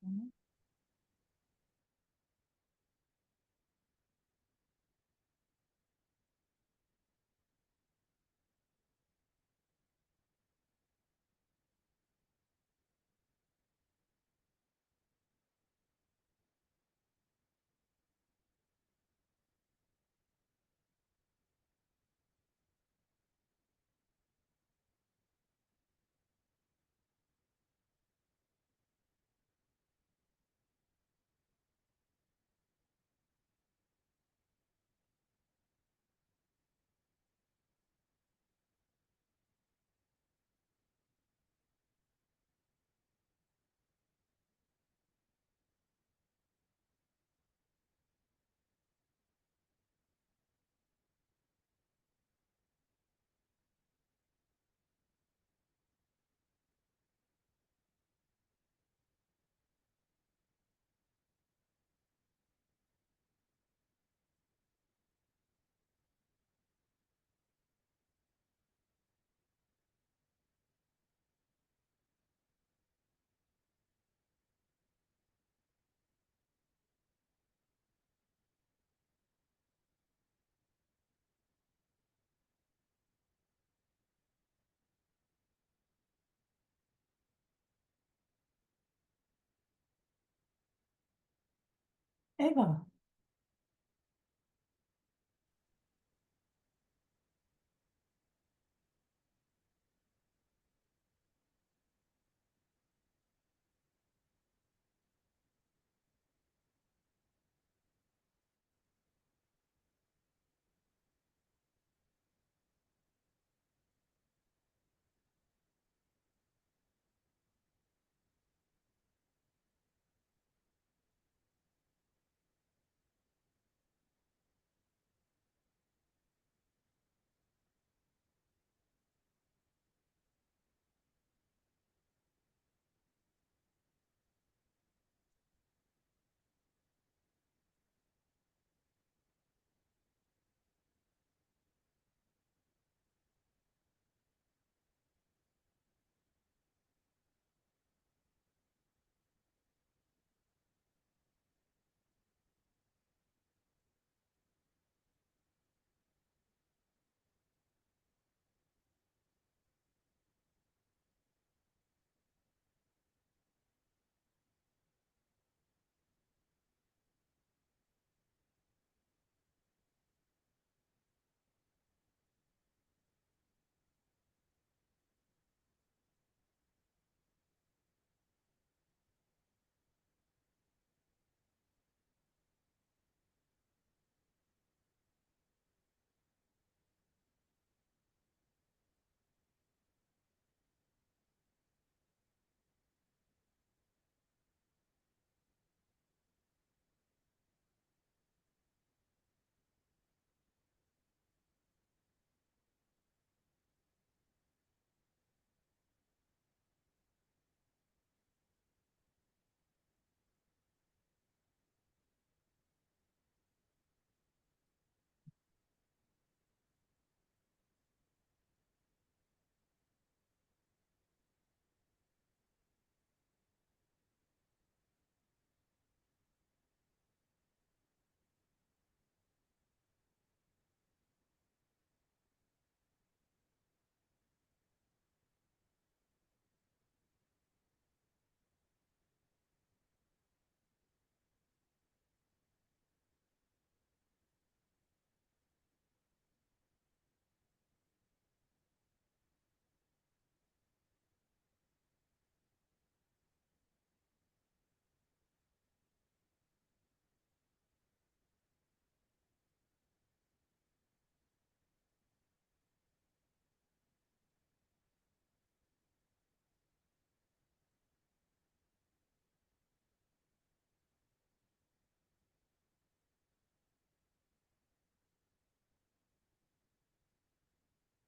Mhm. Eva.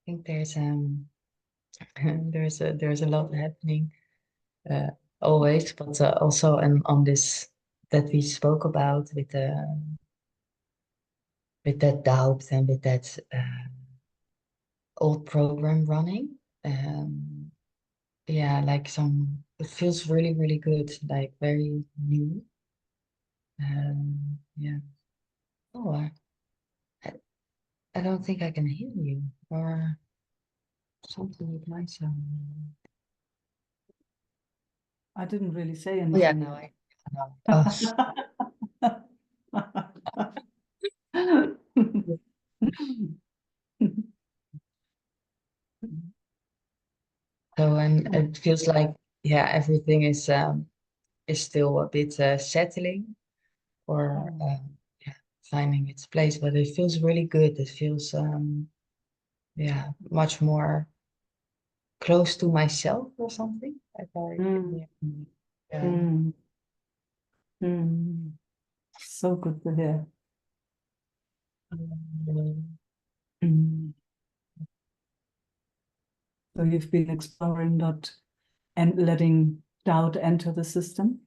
think there's a lot happening uh, always, but also and on this that we spoke about with that doubt and with that old program running. Um, yeah, like it feels really, really good, like very new. Yeah. Oh, I, I don't think I can hear you or something with my sound. I didn't really say Oh yeah, anything. now I know. Oh, so and it feels like yeah, everything is still a bit settling or Oh, yeah, finding its place, but it feels really good. It feels yeah, much more close to myself or something. If I mm, yeah. mm, mm. So good to hear. Um, Mm. So you've been exploring that and letting doubt enter the system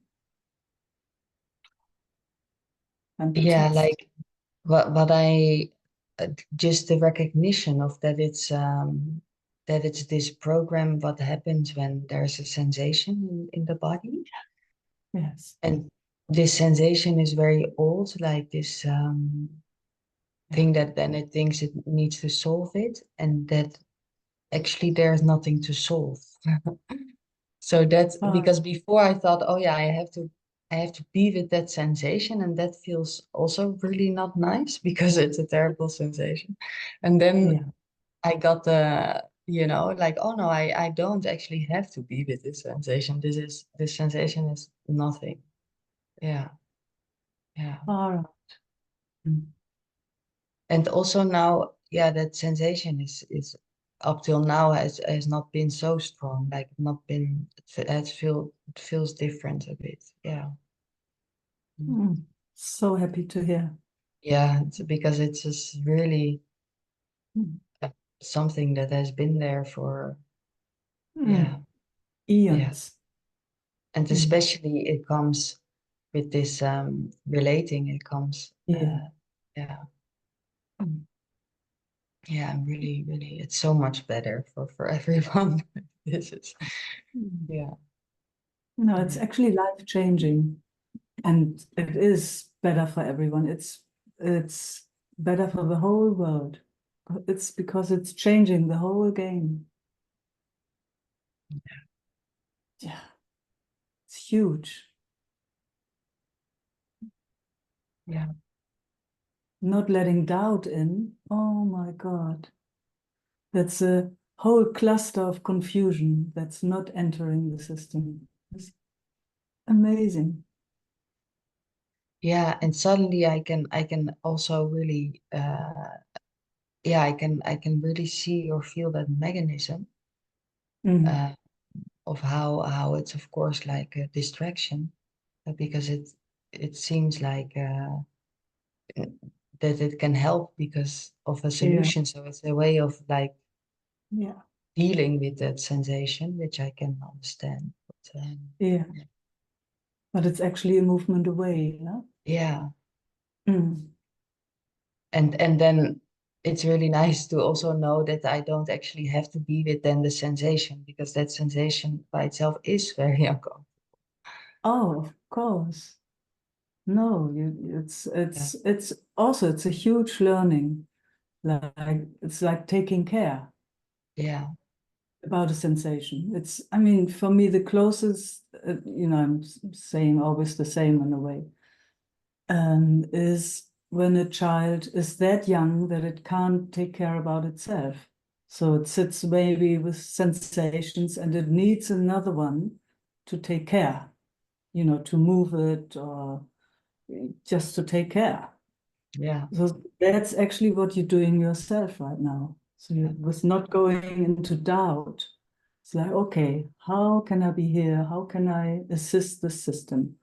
and the yeah, text. like what I just the recognition of that it's this program what happens when there's a sensation in the body, Yes. and this sensation is very old, like this Yeah. thing that then it thinks it needs to solve it, and that actually there's nothing to solve. So that's Oh, because before I thought, oh yeah, I have to be with that sensation, and that feels also really not nice because it's a terrible sensation. And then yeah. I got like, oh no, I don't actually have to be with this sensation. This sensation is nothing. Yeah, yeah. All right. Mm. And also now, yeah, that sensation is up till now has not been so strong, like not been it feels different a bit. Yeah. Mm. Mm. So happy to hear. Yeah, because it's just really Mm. uh, something that has been there for yeah, Mm. yeah. Eons. And Mm. especially it comes with this relating, it comes Yeah. yeah, Mm. yeah, I'm really, really it's so much better for everyone. This is Mm. yeah, No, it's yeah, actually life changing, and it is better for everyone. It's better for the whole world. It's because it's changing the whole game. Yeah, it's huge. yeah, Not letting doubt in. Oh my God. That's a whole cluster of confusion that's not entering the system. It's amazing. yeah. And suddenly I can also really yeah, I can really see or feel that mechanism Mm. uh, of how it's of course like a distraction because it seems like that it can help because of a Yeah, solution. So it's a way of like yeah, dealing with that sensation, which I can understand. But, yeah. But it's actually a movement away. Yeah. yeah, Mm. and then it's really nice to also know that I don't actually have to be with then the sensation because that sensation by itself is very uncomfortable. Oh, of course. No, Yeah, it's also it's a huge learning. Like it's like taking care yeah, about a sensation. It's, I mean, for me, the closest, I'm saying always the same in a way, is when a child is that young that it can't take care about itself. So it sits maybe with sensations and it needs another one to take care, to move it or just to take care. yeah, So that's actually what you're doing yourself right now. So yeah, you was not going into doubt. It's like, okay, how can I be here? How can I assist the system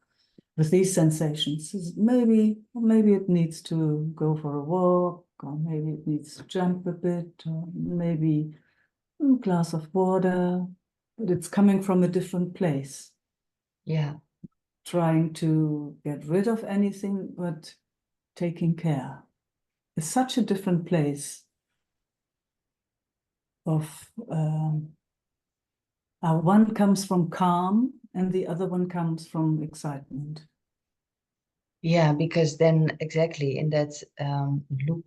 with these sensations? Maybe it needs to go for a walk, or maybe it needs to jump a bit, or maybe a glass of water. But it's coming from a different place, yeah, trying to get rid of anything, but taking care. It's such a different place of One comes from calm and the other one comes from excitement. Yeah, because then exactly in that loop,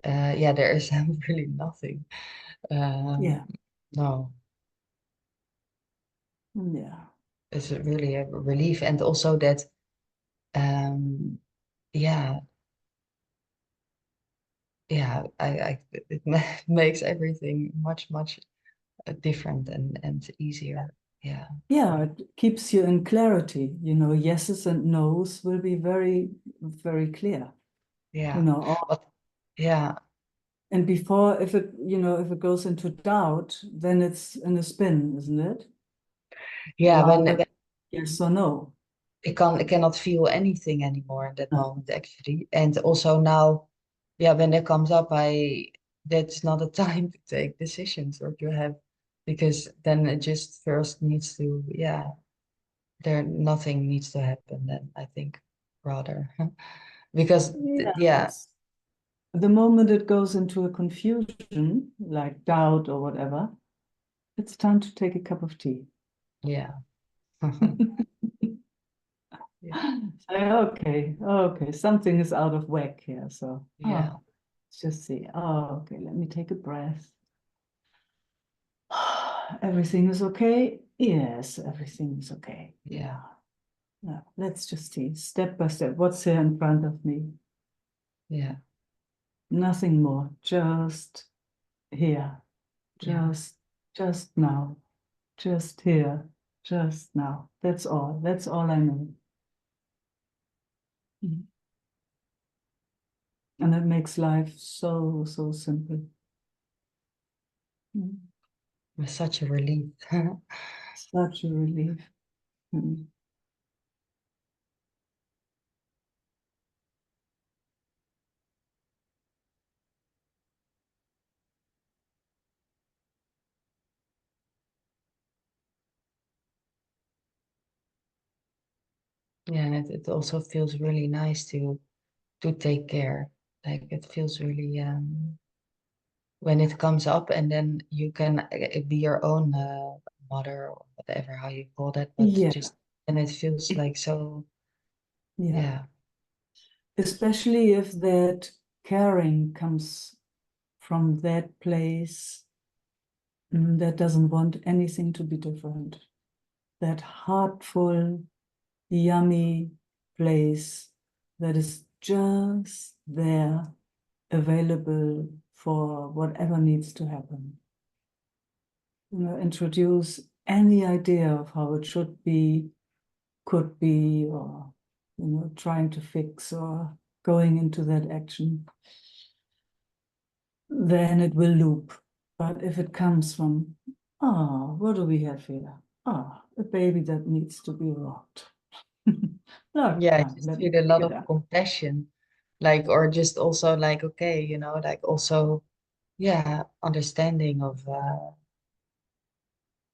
yeah, there is really nothing. Yeah, No, yeah, it's really a relief, and also that, yeah, yeah, it makes everything much different and easier. Yeah, yeah. It keeps you in clarity. Yeses and nos will be very, very clear. yeah, but yeah, And before, if it goes into doubt, then it's in a spin, isn't it? yeah. Rather, yes or no. I cannot feel anything anymore in that No. moment actually. And also now, yeah, when that comes up, that's not a time to take decisions or to have, because then it just first needs to, yeah, nothing needs to happen then, I think, rather. Because yeah, Yes. The moment it goes into a confusion, like doubt or whatever, it's time to take a cup of tea. yeah, yeah, Say, okay, something is out of whack here. So, yeah, let's just see. Okay, let me take a breath. Everything is okay? Yes, everything is okay. yeah, Yeah. Yeah. Let's just see step by step. What's here in front of me? yeah, Nothing more. Just here. yeah, Just now. Just here. Just now. That's all. That's all I know. Mhm. And that makes life so, so simple. Mhm. it's such a relief. Such a relief. Mhm. Yeah, and it also feels really nice to take care. Like it feels really when it comes up, and then you can be your own mother or whatever how you call that, but Yeah. just, and it feels like so, Yeah. yeah, Especially if that caring comes from that place that doesn't want anything to be different. That heartful, yummy place that is just there, available for whatever needs to happen. Introduce any idea of how it should be, could be, or trying to fix or going into that action, then it will loop. But if it comes from, what do we have here? A baby that needs to be rocked. yeah, I Okay, just let me feel a pick lot it of up. compassion, like, or just also like, okay, like also, yeah, understanding of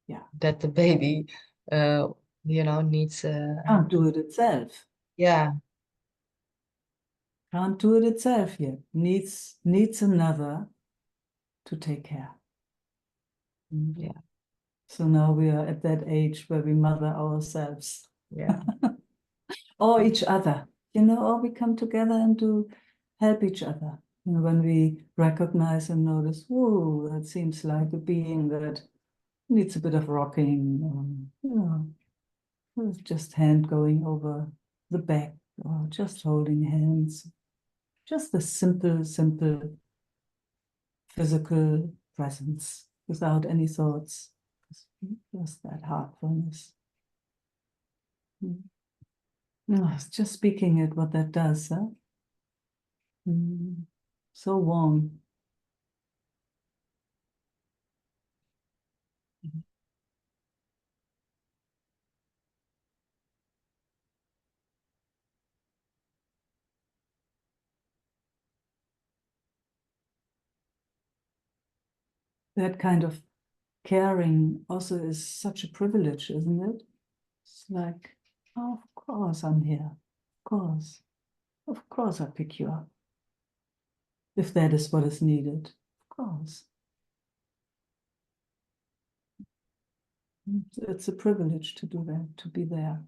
Yeah, that the baby uh needs can't do it itself. yeah, Can't do it itself yet. Needs another to take care. Mm. yeah, So now we are at that age where we mother ourselves yeah, or each other, or we come together and do help each other. When we recognize and notice, whoa, that seems like a being that needs a bit of rocking, with just hand going over the back or just holding hands. Just a simple, simple physical presence without any thoughts. Just that heartfulness. No, it's just speaking it, what that does, huh? So warm. That kind of caring also is such a privilege, isn't it? It's like, oh, of course I'm here. Of course I pick you up. If that is what is needed, of course. It's a privilege to do that, to be there.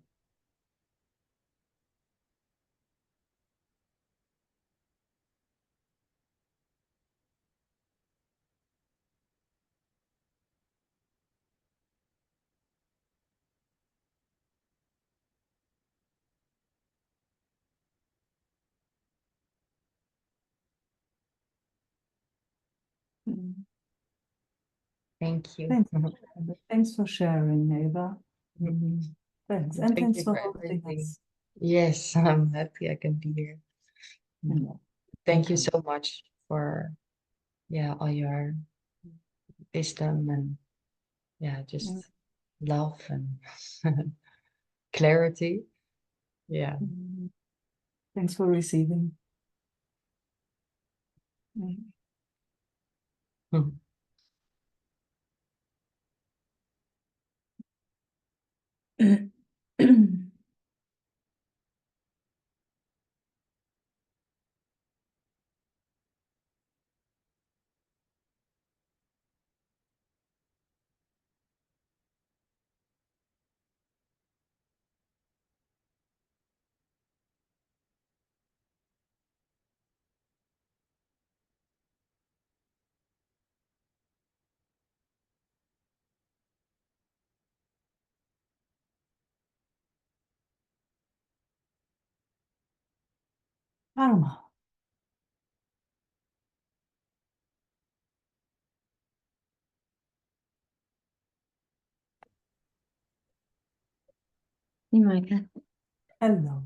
Mm. Thank you. Thanks. Thanks for sharing, Eva. Thanks. And Thank thanks you for for hosting everything. us. Yes, I'm happy I can be here. Yeah. Thank you Welcome. so much for all your wisdom and just love and clarity. Yeah. Thanks for receiving. Karma. Hey, Meike. Hello.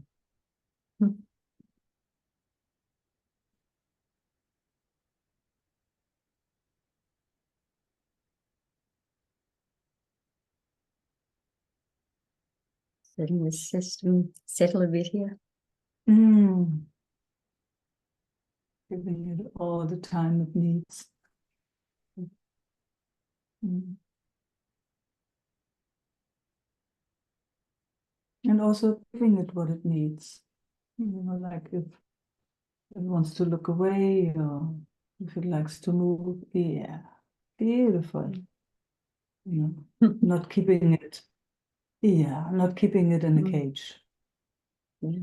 Letting the system settle a bit here. Giving it all the time it needs. And also giving it what it needs. Like if it wants to look away or if it likes to move, yeah, beautiful. Not keeping it, not keeping it in a cage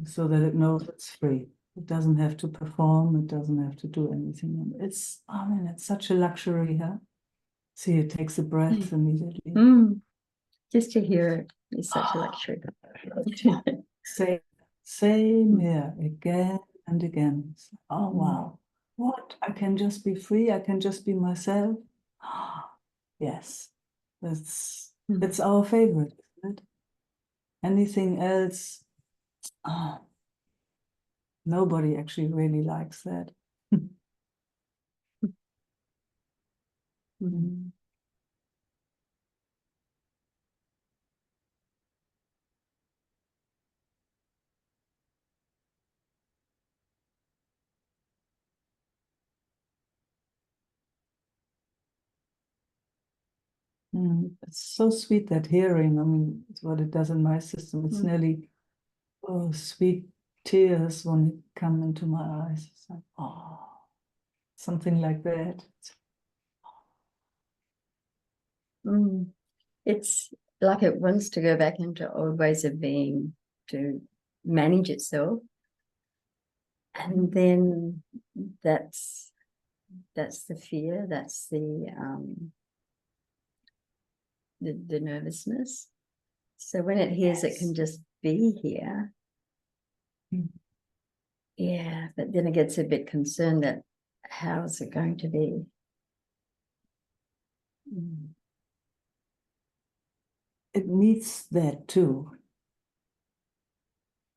so that it knows it's free. It doesn't have to perform, it doesn't have to do anything. It's such a luxury, huh? See, it takes a breath immediately. Just to hear it is such a luxury. Same here, again and again. Oh, wow. What? I can just be free. I can just be myself. Yes, it's our favorite, isn't it? Anything else? Nobody actually really likes that. It's so sweet, that hearing. I mean, it's what it does in my system. It's nearly sweet tears when it come into my eyes. It's like, something like that. It's like it wants to go back into old ways of being to manage itself. And then that's the fear, that's the nervousness. So when it hears it can just be here. Yeah, but then it gets a bit concerned that how is it going to be? It needs that too.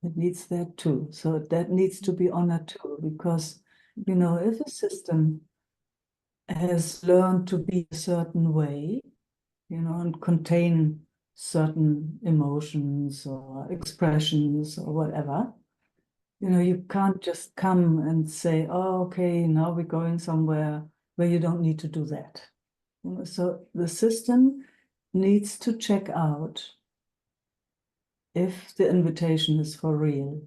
It needs that too. So that needs to be honored too, because, if a system has learned to be a certain way, and contain certain emotions or expressions or whatever, you can't just come and say, oh, okay, now we're going somewhere where you don't need to do that. So the system needs to check out if the invitation is for real.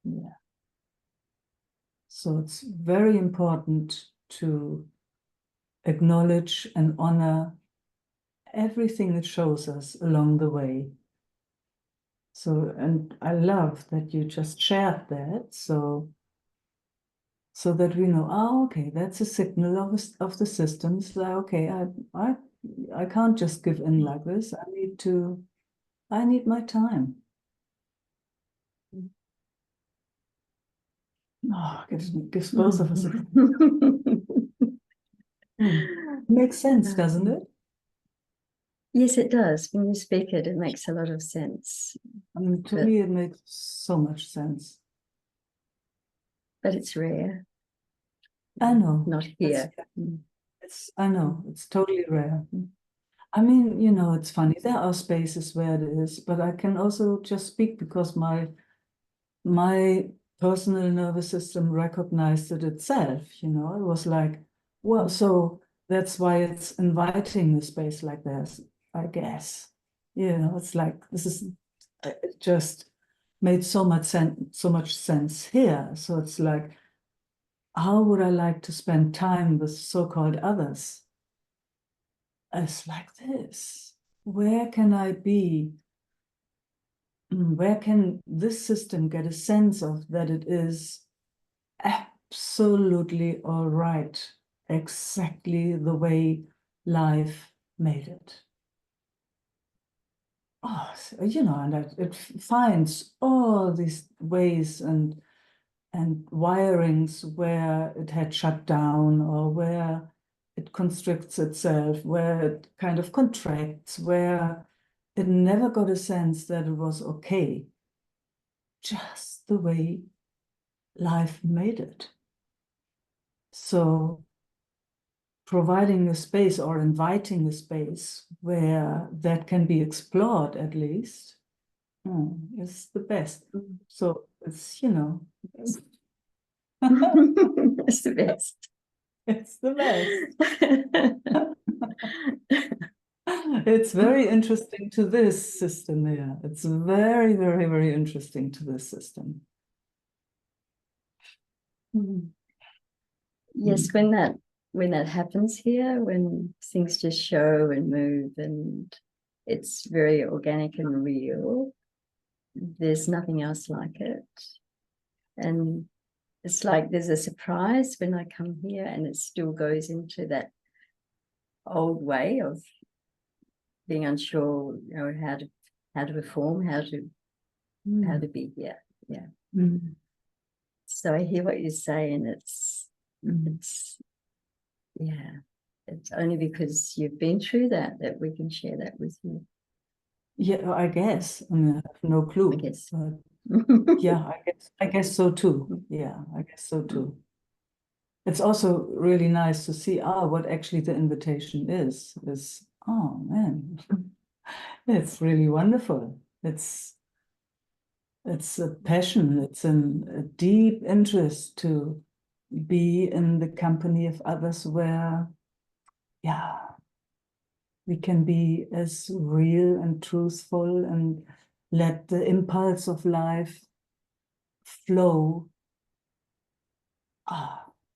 Yeah. So it's very important to acknowledge and honor everything it shows us along the way. So, and I love that you just shared that. So that we know, oh, okay, that's a signal of the systems. Like, okay, I can't just give in like this. I need my time. Oh, gives both of us a makes sense, doesn't it? Yes, it does. When you speak it, it makes a lot of sense. I mean, to But- me, it makes so much sense. But it's rare. I know. Not here. Mm. I know, it's totally rare. I mean, you know, it's funny. There are spaces where it is, but I can also just speak because my personal nervous system recognized it itself, you know. It was like, well, so that's why it's inviting a space like this, I guess. You know, it's like this is it just made so much sense here. So it's like, how would I like to spend time with so-called others? It's like this. Where can I be? Where can this system get a sense of that it is absolutely all right, exactly the way life made it? Oh, you know, and it finds all these ways and wirings where it had shut down or where it constricts itself, where it kind of contracts, where it never got a sense that it was okay, just the way life made it. So providing a space or inviting a space where that can be explored at least is the best. So it's, you know, It's the best. it's the best. It's very interesting to this system here. It's very, very, very interesting to this system. Yes, when that happens here, when things just show and move and it's very organic and real, there's nothing else like it. And it's like there's a surprise when I come here and it still goes into that old way of being unsure, you know, how to perform, how to be here. Yeah. So I hear what you're saying. It's yeah. It's only because you've been through that we can share that with you. Yeah, I guess. I mean, I have no clue. I guess. But yeah, I guess so too. Yeah, I guess so too. It's also really nice to see what actually the invitation is. Oh man, it's really wonderful. It's a passion. It's a deep interest to be in the company of others where, yeah, we can be as real and truthful and let the impulse of life flow.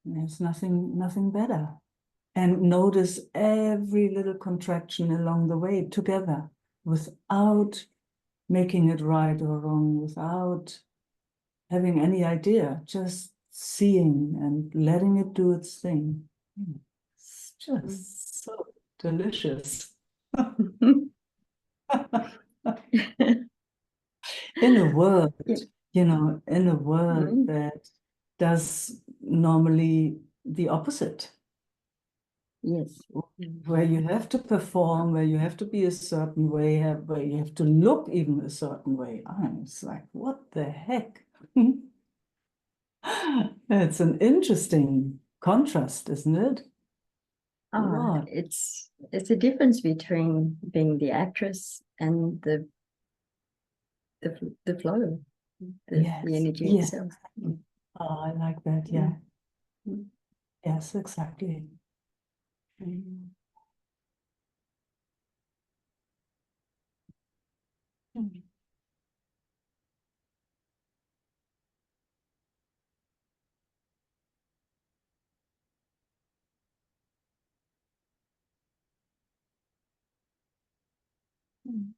There's nothing better. And notice every little contraction along the way together without making it right or wrong, without having any idea, just seeing and letting it do its thing. It's just so delicious. In a world, you know, in a world that does normally the opposite. Yes. Where you have to perform, where you have to be a certain way, where you have to look even a certain way. It's like, what the heck? It's an interesting contrast, isn't it? What? It's a difference between being the actress and the flow, the energy itself. Oh, I like that. Yeah. Yes, exactly. Mm.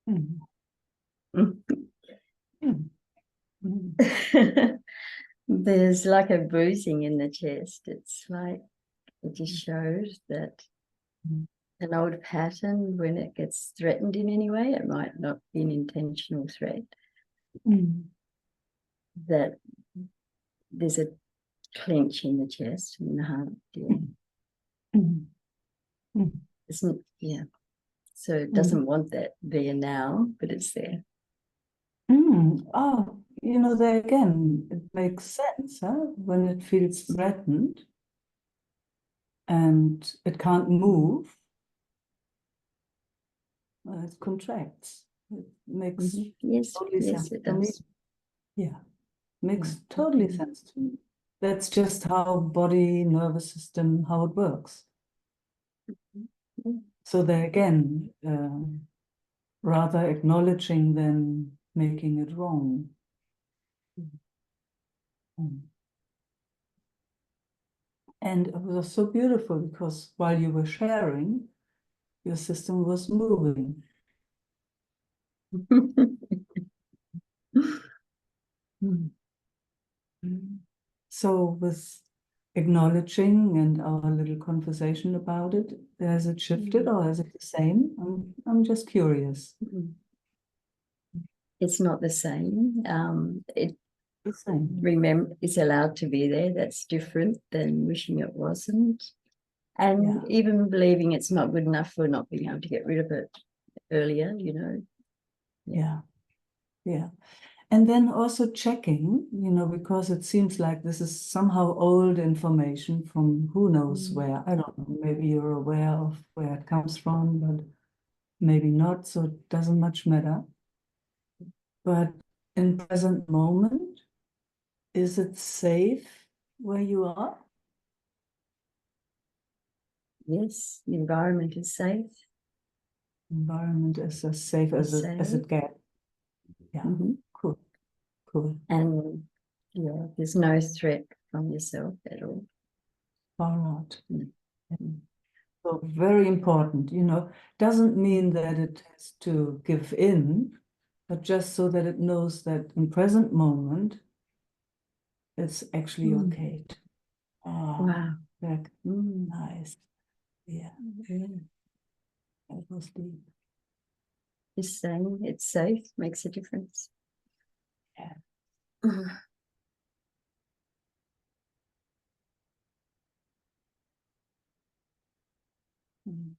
Mm. Mm. Mm. There's like a bruising in the chest. It's like it just shows that Mm. an old pattern, when it gets threatened in any way, it might not be an intentional threat, Mm. that there's a clench in the chest and the heart. Yeah. Mm. Mm. Isn't, yeah. So it Mm. doesn't want that there now, but it's there. Oh, there again, it makes sense, huh? When it feels threatened and it can't move, it contracts. It makes Yes, totally yes, sense it to me. does. Yeah, makes totally sense to me. That's just how body, nervous system, how it works. So there again, rather acknowledging than making it wrong. Mm. And it was so beautiful because while you were sharing, your system was moving. Mm. Mm. So with acknowledging and our little conversation about it, has it shifted or is it the same? I'm just curious. It's not the same. It The same. remember it's allowed to be there. That's different than wishing it wasn't. And Yeah. even believing it's not good enough for not being able to get rid of it earlier, Yeah. Yeah. And then also checking, because it seems like this is somehow old information from who knows where. I don't know. Maybe you're aware of where it comes from, but maybe not. So it doesn't much matter. But in present moment, is it safe where you are? Yes, the environment is safe. Environment is as safe as it gets. Yeah. Cool. Cool. And yeah, there's no threat from yourself at all. All right. So very important, doesn't mean that it has to give in, but just so that it knows that in present moment, it's actually okay. Wow. Nice. Yeah. That was deep. Just saying it's safe makes a difference. Yeah. Mm.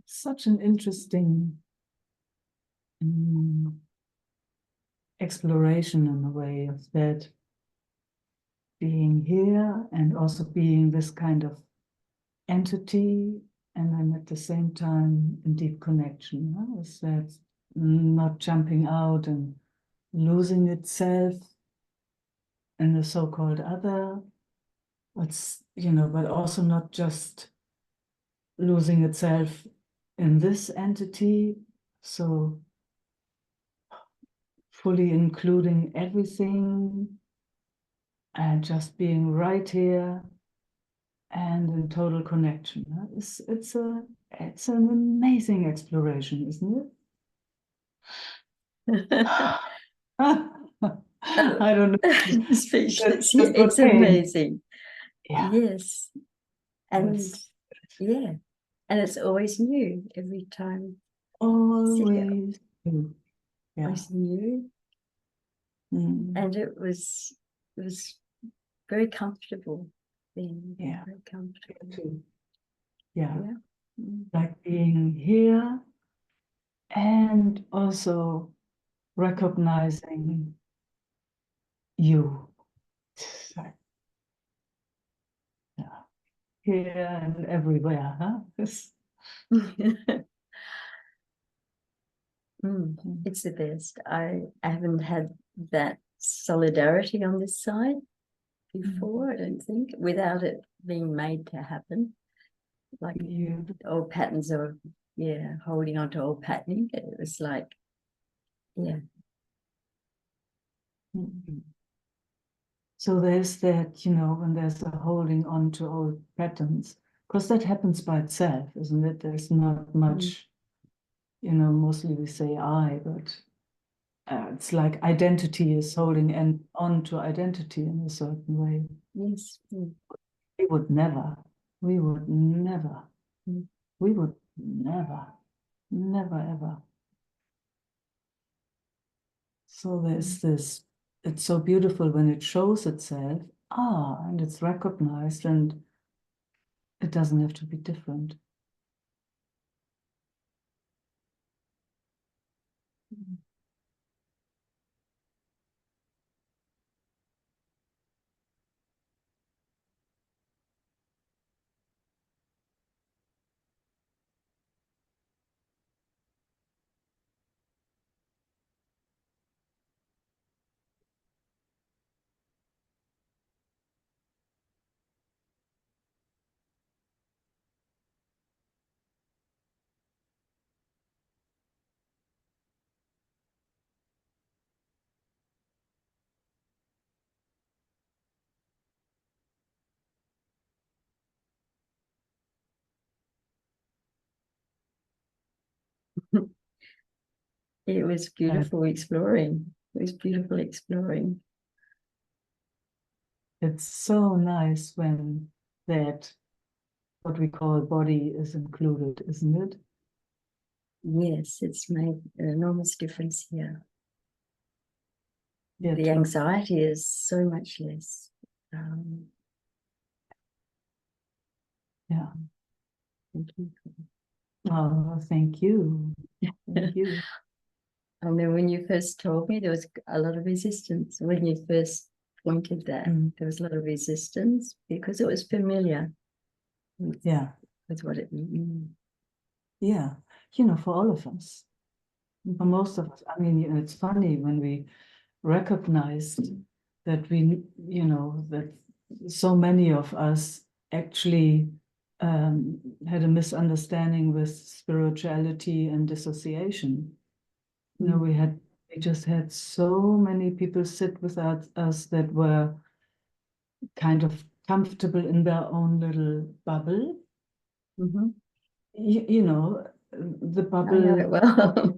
such an interesting exploration in a way of that being here and also being this kind of entity, and then at the same time in deep connection. Huh? Is that not jumping out and losing itself in the so-called other? It's, but also not just losing itself in this entity, so fully including everything and just being right here and in total connection. It's an amazing exploration, isn't it? I don't know. Speechless. That's Yeah, it's what came. amazing. Yeah. Yes. And It's yeah. And it's always new every time. Sit here. always new. Yeah. Always new. And it was very comfortable then. Yeah. Very comfortable. Too. Yeah. Yeah. Like being here and also recognizing you. Like, yeah. Here and everywhere, huh? It's the best. I haven't had that solidarity on this side before, I don't think, without it being made to happen. Like old patterns of, holding on to old patterning. It was like, yeah. So there's that, when there's a holding on to old patterns, because that happens by itself, isn't it? There's not much, mostly we say I, but it's like identity is holding on to identity in a certain way. Yes. We would never, we would never, we would never, never ever. So there's this, it's so beautiful when it shows itself, and it's recognized, and it doesn't have to be different. It was beautiful exploring. It was beautiful exploring. It's so nice when that, what we call body, is included, isn't it? Yes, it's made an enormous difference here. Yeah, the anxiety is so much less. Yeah. Thank you. Oh, thank you. Thank you. I mean, when you first told me, there was a lot of resistance. When you first pointed that, there was a lot of resistance because it was familiar. Yeah. With what it means. Yeah. For all of us, for most of us, I mean, it's funny when we recognized that that so many of us actually had a misunderstanding with spirituality and dissociation. We just had so many people sit with us that were kind of comfortable in their own little bubble. The bubble. I know it well.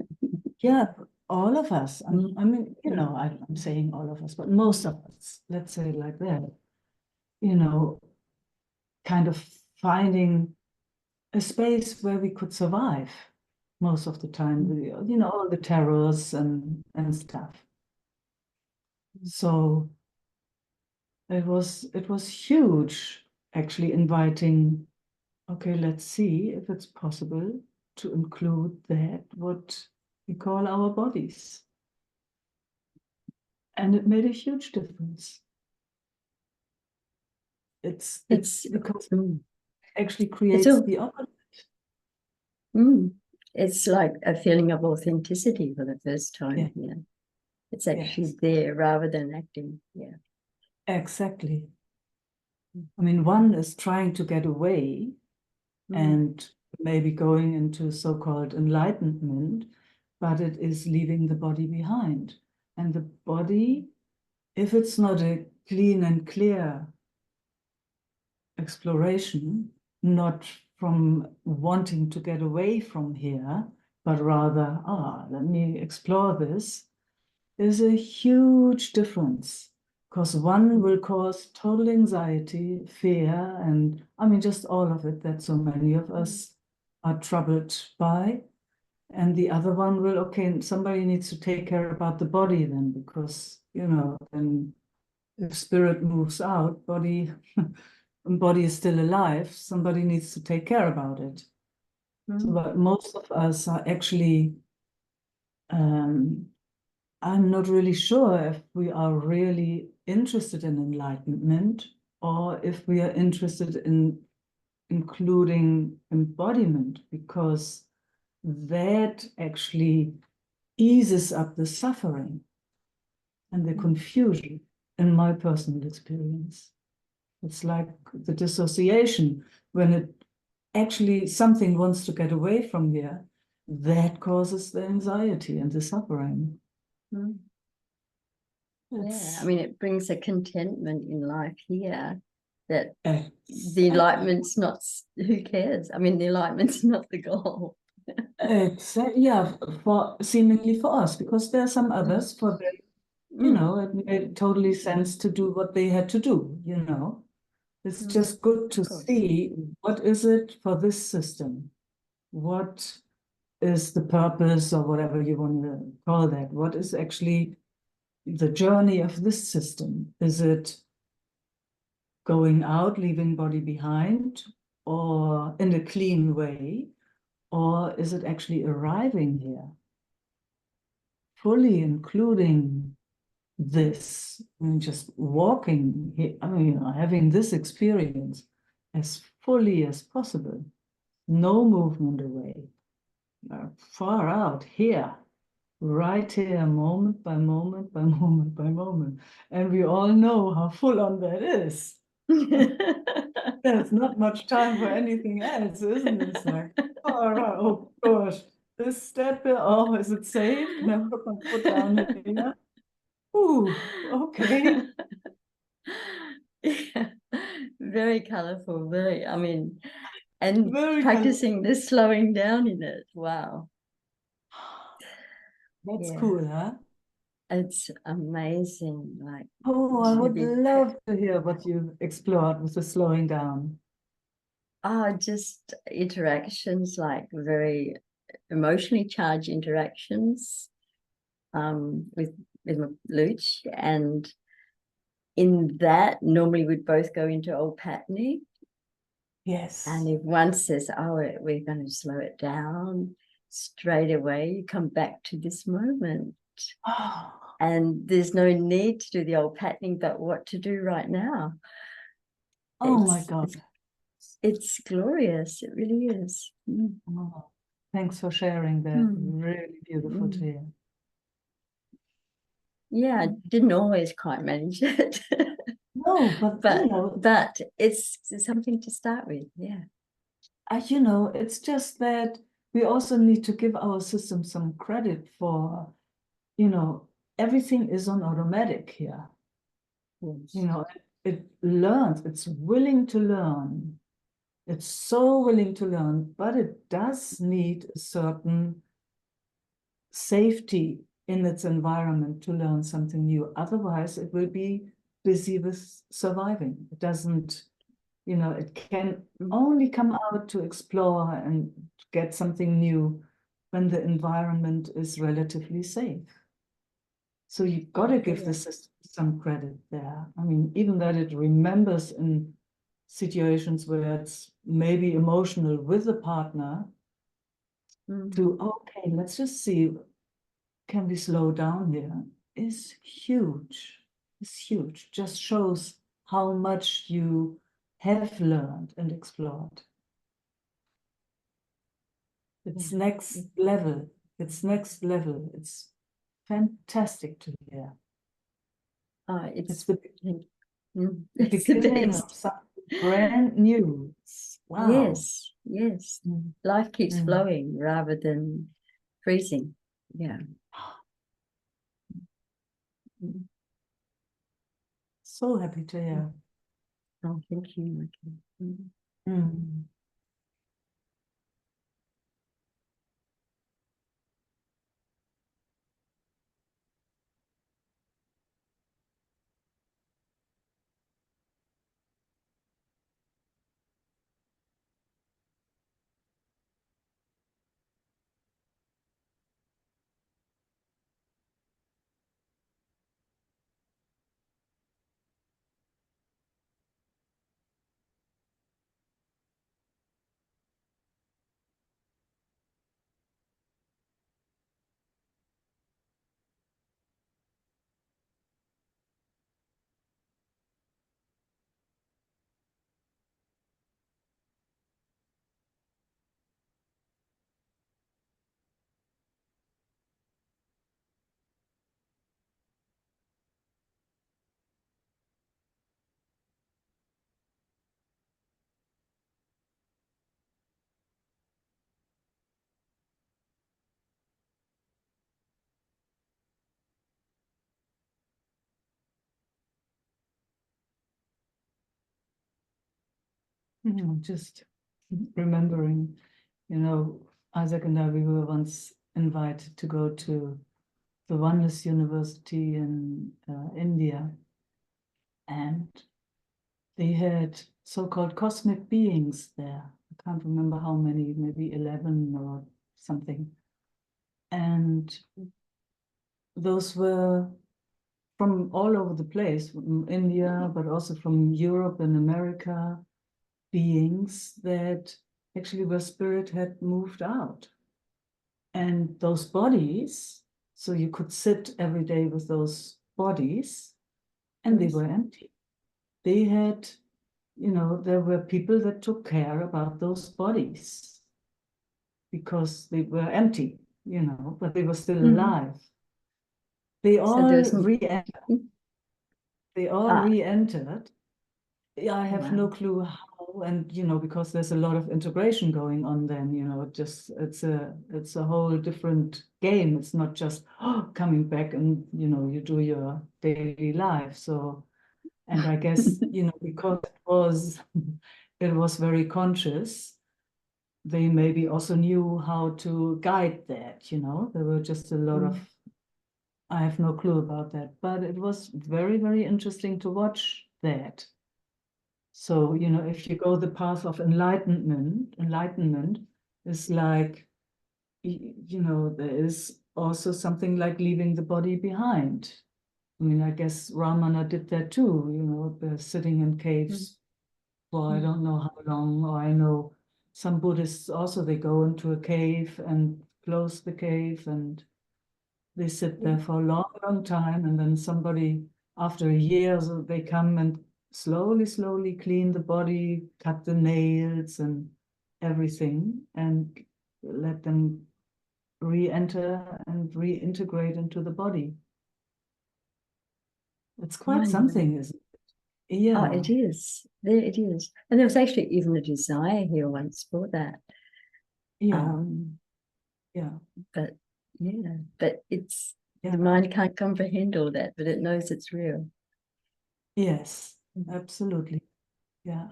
Yeah, all of us. I mean, I'm saying all of us, but most of us, let's say it like that, kind of finding a space where we could survive most of the time, all the terrors and stuff. So it was huge, actually, inviting, okay, let's see if it's possible to include that, what we call our bodies. And it made a huge difference. It's because it actually creates the opposite. It's like a feeling of authenticity for the first time. Yeah. It's actually there rather than acting. Yeah. Exactly. I mean, one is trying to get away and maybe going into so-called enlightenment, but it is leaving the body behind. And the body, if it's not a clean and clear exploration, not from wanting to get away from here, but rather, let me explore this, is a huge difference. Because one will cause total anxiety, fear, and I mean, just all of it that so many of us are troubled by. And the other one will, okay, somebody needs to take care about the body then, because, you know, then if spirit moves out, body is still alive, somebody needs to take care about it. So, but most of us are actually, I'm not really sure if we are really interested in enlightenment or if we are interested in including embodiment, because that actually eases up the suffering and the confusion in my personal experience. It's like the dissociation when it actually something wants to get away from here, that causes the anxiety and the suffering. Yeah, I mean, it brings a contentment in life here that Exactly. the enlightenment's not, who cares? I mean, the enlightenment's not the goal. Exactly. Yeah, for seemingly for us, because there are some others for them, you know, it made totally sense to do what they had to do, you know. It's just good to see what is it for this system? What is the purpose or whatever you want to call that? What is actually the journey of this system? Is it going out, leaving body behind, or in a clean way? Or is it actually arriving here, fully including this, and just walking here, I mean, you know, having this experience as fully as possible, no movement away, far out here, right here, moment by moment by moment by moment. And we all know how full on that is. There's not much time for anything else, isn't it? It's like, oh gosh, this step here, oh, is it safe? Can I put my foot down here? Ooh, okay. Yeah. Very colorful, very, I mean, and Very practicing the slowing down in it. Wow. That's Yeah. cool, huh? It's amazing. Like, Oh, I to would be love to hear what you explored with the slowing down. just interactions, like very emotionally charged interactions with my Luch. And in that, normally we'd both go into old patterning. Yes. And if one says, oh, we're going to slow it down, straight away you come back to this moment. Oh, And there's no need to do the old patterning, but what to do right now. oh my God. It's glorious. It really is. Oh, thanks for sharing that. Really beautiful to hear. Yeah, I didn't always quite manage it. No, but you know, but it's something to start with. Yeah. you know, it's just that we also need to give our system some credit for, you know, everything is on automatic here. Yes. You know, it learns, it's willing to learn. It's so willing to learn, but it does need a certain safety in its environment to learn something new. Otherwise, it will be busy with surviving. It doesn't, you know, it can only come out to explore and get something new when the environment is relatively safe. So you've got to give the system some credit there. I mean, even that it remembers in situations where it's maybe emotional with a partner, to, okay, let's just see, can we slow down here, is huge. It's huge. Just shows how much you have learned and explored. It's next level. It's next level. It's fantastic to hear. It's the it's the beginning of best. something brand new. Wow. Yes, yes. Life keeps Mm. flowing rather than freezing. Yeah. So happy to hear. Oh, thank you, Meike. Mm. Just remembering, Isaac and I, we were once invited to go to the Oneness University in India, and they had so-called cosmic beings there. I can't remember how many, maybe 11 or something. And those were from all over the place, from India, but also from Europe and America, beings that actually where spirit had moved out. And those bodies, so you could sit every day with those bodies, and they were empty. They had, there were people that took care about those bodies because they were empty, but they were still alive. They all re-entered. They all re-entered. I have no clue how, and because there's a lot of integration going on. Then it's a whole different game. It's not just coming back and you do your daily life. So, and I guess because it was very conscious. They maybe also knew how to guide that. There were just a lot of. I have no clue about that, but it was very, very interesting to watch that. So, if you go the path of enlightenment is like, there is also something like leaving the body behind. I mean, I guess Ramana did that too, they're sitting in caves for I don't know how long, or I know some Buddhists also, they go into a cave and close the cave and they sit there for a long, long time, and then somebody, after a year, so they come and slowly clean the body, cut the nails and everything, and let them re-enter and reintegrate into the body. It's quite something, isn't it? Yeah. Oh, it is. It is. And there was actually even a desire here once for that. Yeah. Yeah. But it's the mind can't comprehend all that, but it knows it's real. Yes, absolutely. Yeah.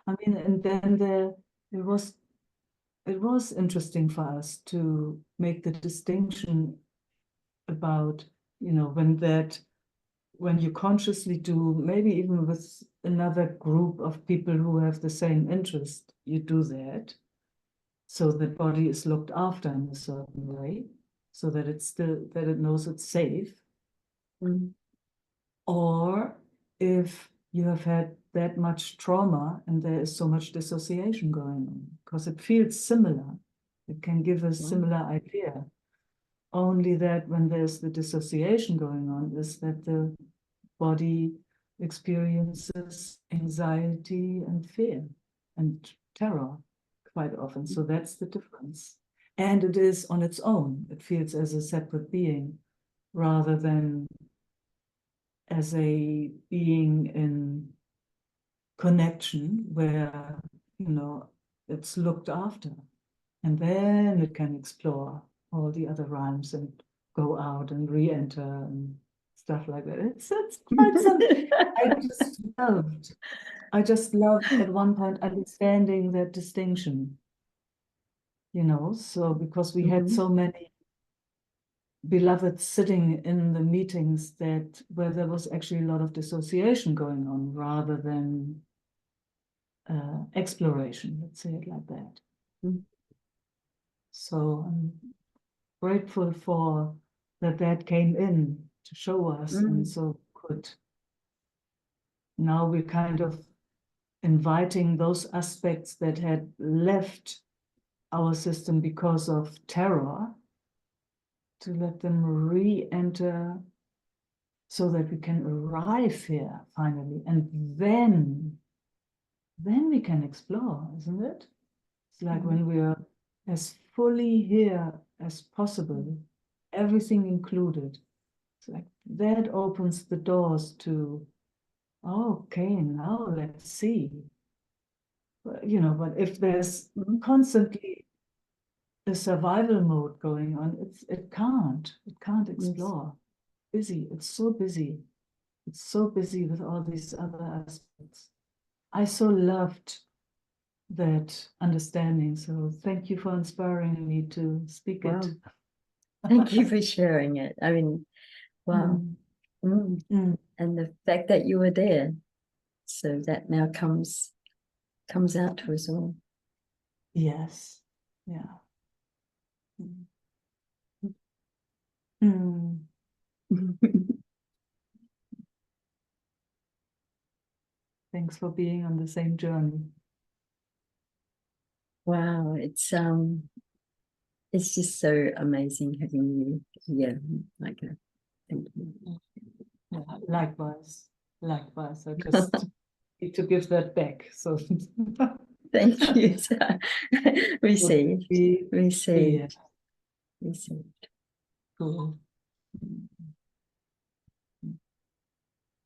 I mean, and then it was interesting for us to make the distinction about, when you consciously do, maybe even with another group of people who have the same interest, you do that. So the body is looked after in a certain way, so that it knows it's safe. Or if you have had that much trauma and there is so much dissociation going on, because it feels similar. It can give a similar idea. Only that when there's the dissociation going on, is that the body experiences anxiety and fear and terror quite often. So that's the difference. And it is on its own. It feels as a separate being rather than as a being in connection where, it's looked after. And then it can explore all the other realms and go out and re-enter and stuff like that. It's quite something I just loved at one point understanding that distinction, so because we had so many beloveds sitting in the meetings where there was actually a lot of dissociation going on rather than exploration, let's say it like that. So I'm grateful for that came in to show us, and so now we're kind of inviting those aspects that had left our system because of terror to let them re-enter so that we can arrive here finally, and then we can explore, isn't it? It's like when we are as fully here as possible, everything included. It's like that opens the doors to, okay, now let's see. But if there's constantly a survival mode going on, it can't explore. Busy, it's so busy. It's so busy with all these other aspects. I so loved that understanding. So thank you for inspiring me to speak it. Thank you for sharing it. I mean, wow. And the fact that you were there, so that now comes out to us all. Yes. Yeah. Thanks for being on the same journey. Wow, it's just so amazing having you here, Meike. Thank you. Yeah, likewise. I just need to give that back. So thank you. Received. Yeah. Received. Cool.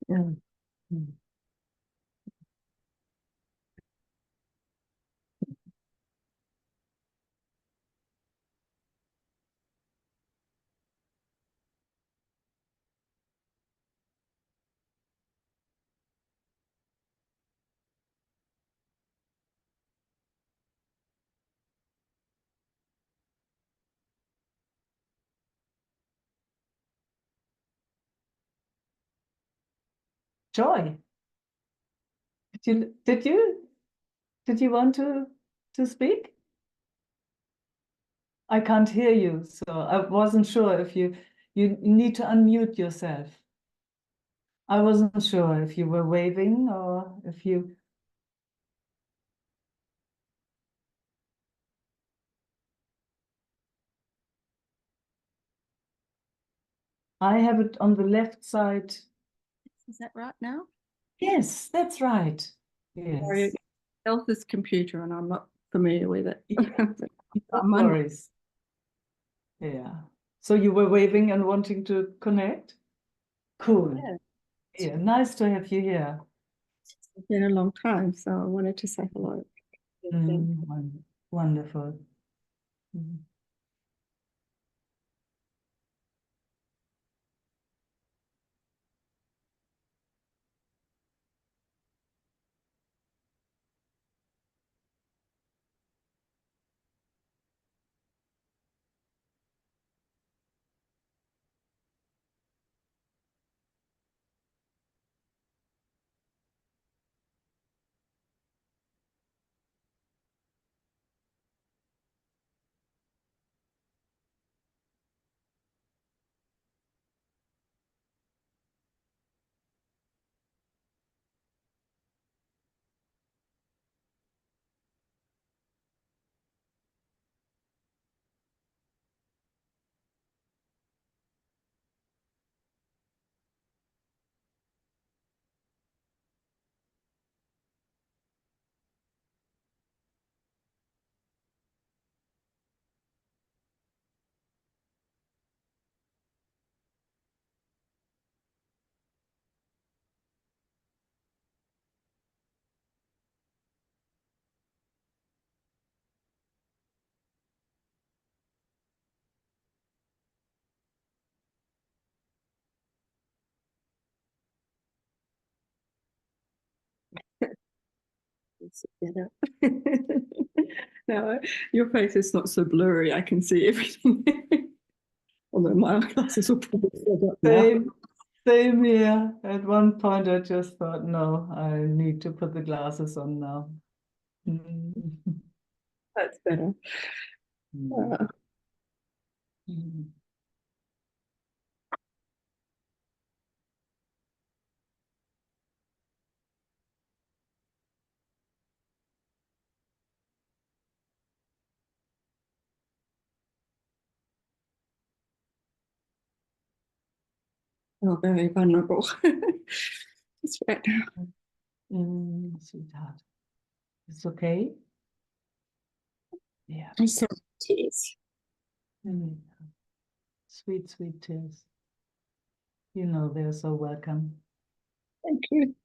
Yeah. Joy. Did you want to speak? I can't hear you, so I wasn't sure if you need to unmute yourself. I wasn't sure if you were waving or if you. I have it on the left side. Is that right now? Yes, that's right. Sorry, Yes. Elsa's computer and I'm not familiar with it. No worries. Yeah. So you were waving and wanting to connect? Cool. Yeah, nice to have you here. It's been a long time, so I wanted to say hello. Wonderful. It's better. Now, your face is not so blurry. I can see everything. Although my glasses will probably fog up now. Same here. At one point, I just thought, no, I need to put the glasses on now. Mm. That's better. Mm. Mm. Oh, very vulnerable. That's right. Sweetheart, it's okay. Yeah. I'm sorry, tears. Mm. Sweet, sweet tears. You know they're so welcome. Thank you.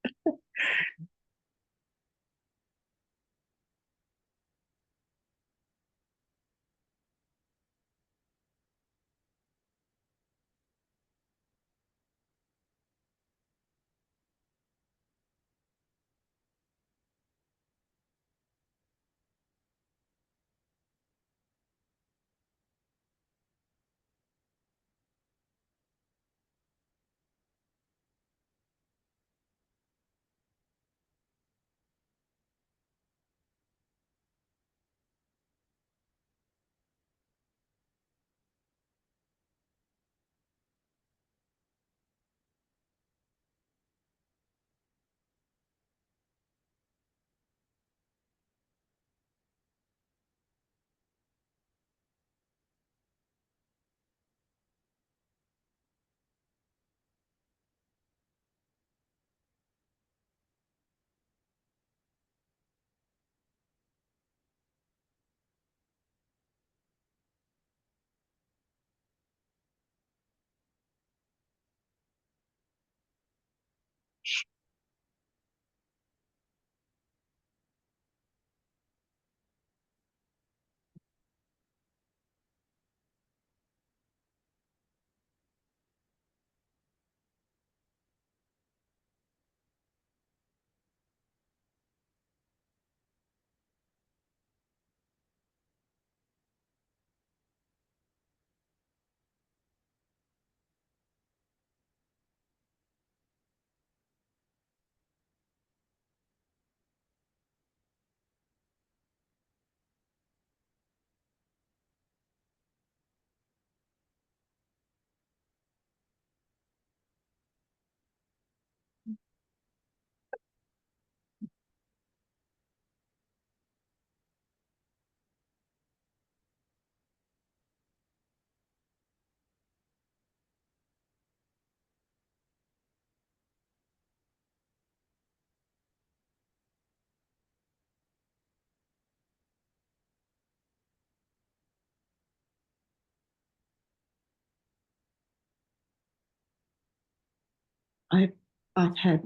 I've I've had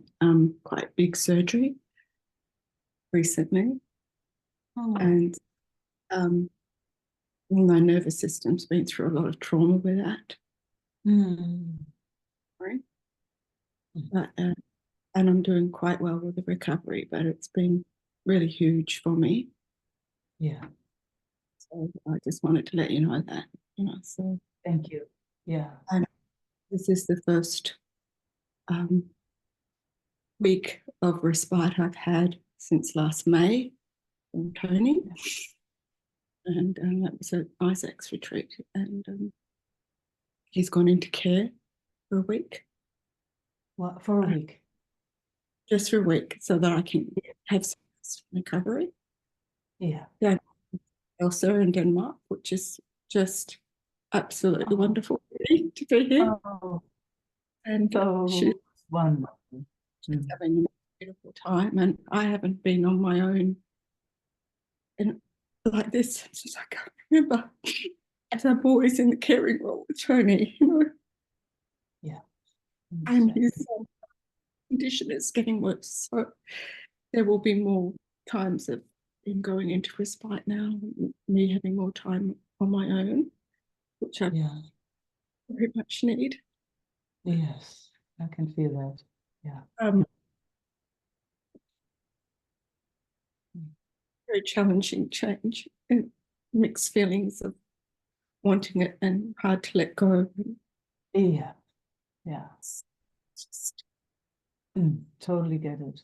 quite big surgery recently, Oh. and my nervous system's been through a lot of trauma with that. Mm. Right? Mm. But, and I'm doing quite well with the recovery, but it's been really huge for me. Yeah. So I just wanted to let you know that, so. Thank you. Yeah. And this is the first week of respite I've had since last May from Tony. And that was at Isaac's retreat. And he's gone into care for a week. Well, for a week. Just for a week, so that I can have some recovery. Yeah. Yeah, Elsa in Denmark, which is just absolutely wonderful to be here. Oh, And so wonderful. she's having a beautiful time, and I haven't been on my own and like this since I can't remember. As I'm always in the caring role with Tony, Yeah. and his condition is getting worse. So there will be more times of him going into respite now, me having more time on my own, which I Yeah. very much need. Yes, I can feel that. Yeah. very challenging change and mixed feelings of wanting it and hard to let go. Yeah, yeah. It's just Totally get it.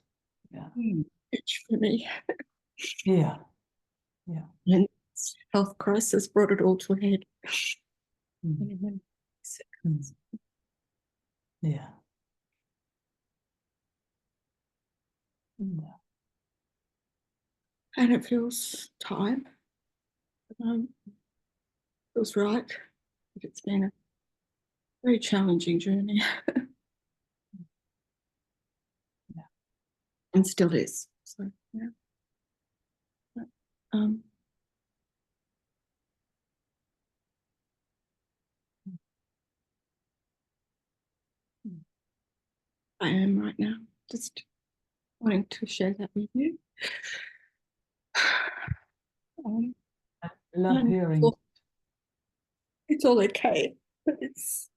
Yeah, huge for me. yeah, yeah. And health crisis brought it all to a head. Mm. Anyway, Yeah. Yeah. and it feels time. Feels right. It's been a very challenging journey. Yeah. And still is. So yeah. But, I am right now. Just wanting to share that with you. I love And hearing. it's all okay, but it's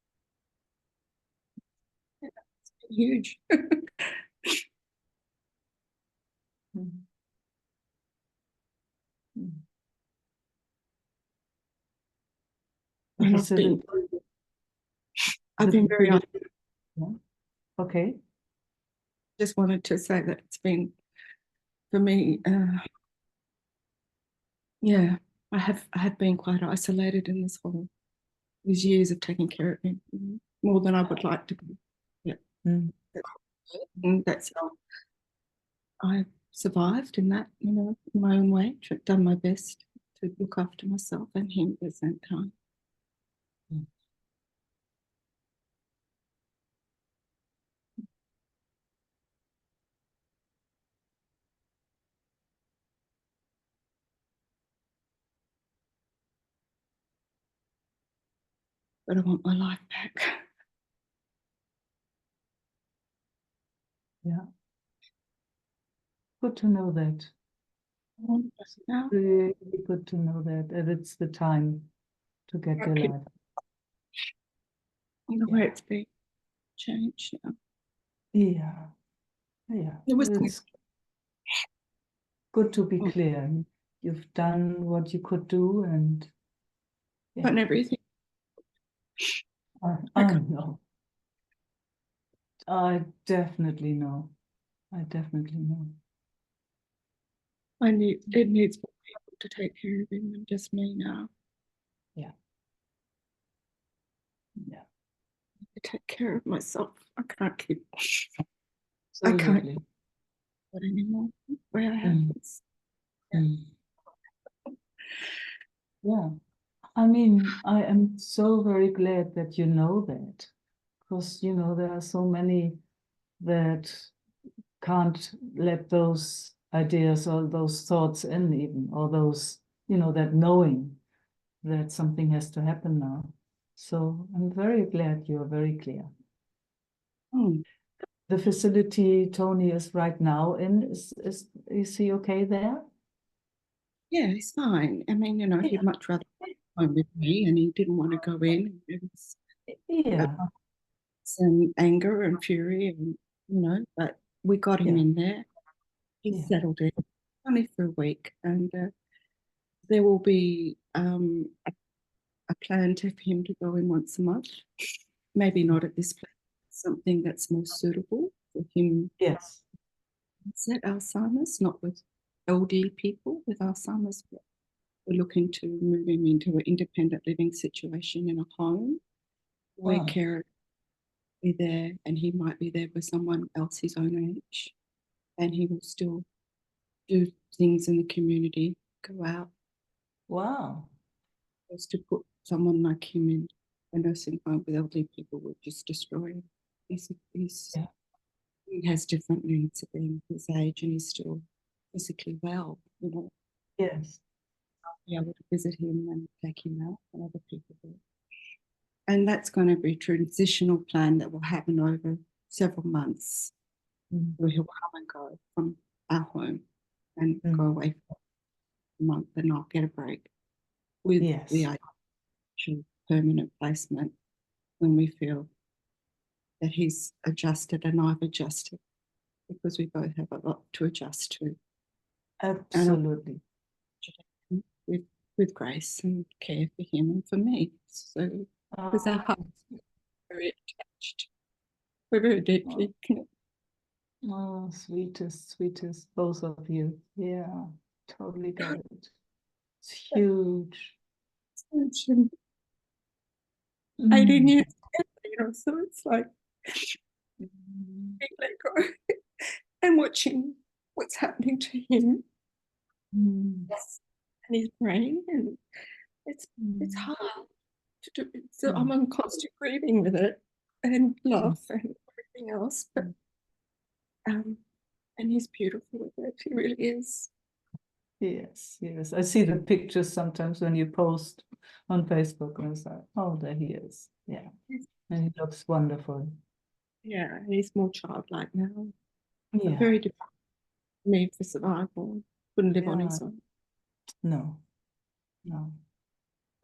huge. Mm. Mm. The And facility. I've been very honest. Yeah. Okay. Just wanted to say that it's been, for me, yeah, I have been quite isolated in these years of taking care of him, more than I would like to be. Yeah. Mm. And that's how I survived in that, in my own way, done my best to look after myself and him at the same time. Mm. But I want my life back. Yeah. Good to know that. I want it now. Really good to know that. And it's the time to get your Okay. life. In the way it's been changed now. Yeah. Yeah. It was It's good to be Oh. clear. You've done what you could do, and done everything. I know. I definitely know. I definitely know. It needs more people to take care of him than just me now. Yeah. Yeah. To take care of myself. I can't keep. Absolutely. do it anymore. Where I have Mm. this. Mm. Yeah. I mean, I am so very glad that you know that, because there are so many that can't let those ideas or those thoughts in, even, or those, that knowing that something has to happen now. So I'm very glad you're very clear. The facility Tony is right now in, is he okay there? Yeah, he's fine. I mean, he'd much rather be home with me, and he didn't want to go in. It was Yeah. some anger and fury, and but we got him Yeah. in there. He's Yeah. settled in only for a week, and there will be a plan for him to go in once a month. Maybe not at this place, something that's more suitable for him. Yes. Set Alzheimer's, not with LD people with Alzheimer's. But we're looking to move him into an independent living situation in a home where Wow. care be there, and he might be there with someone else his own age, and he will still do things in the community, go out. Wow. Just to put someone like him in a nursing home with elderly people would just destroy him. Yeah. He has different needs at being his age, and he's still physically well. Yes. Be able to visit him and take him out, and other people do. And that's going to be a transitional plan that will happen over several months, where he'll come and go from our home and go away for a month, and I'll get a break with Yes. the actual permanent placement when we feel that he's adjusted and I've adjusted, because we both have a lot to adjust to. Absolutely. with with grace and care for him and for me. So because our hearts are very attached, we're very deeply connected. Oh, sweetest, sweetest, both of you. Yeah, totally get it. It's huge. And 18 Mm. years, so it's like Mm. being let go and watching what's happening to him Mm. and his brain, and it's Mm. hard to do. So I'm in constant grieving with it and love and everything else, but and he's beautiful with it. He really is. Yes, yes. I see the pictures sometimes when you post on Facebook, and it's like, oh, there he is. Yeah, and he looks wonderful. Yeah, he's more childlike now. Yeah, Very different need for survival. Couldn't live on yeah. his own. No, no.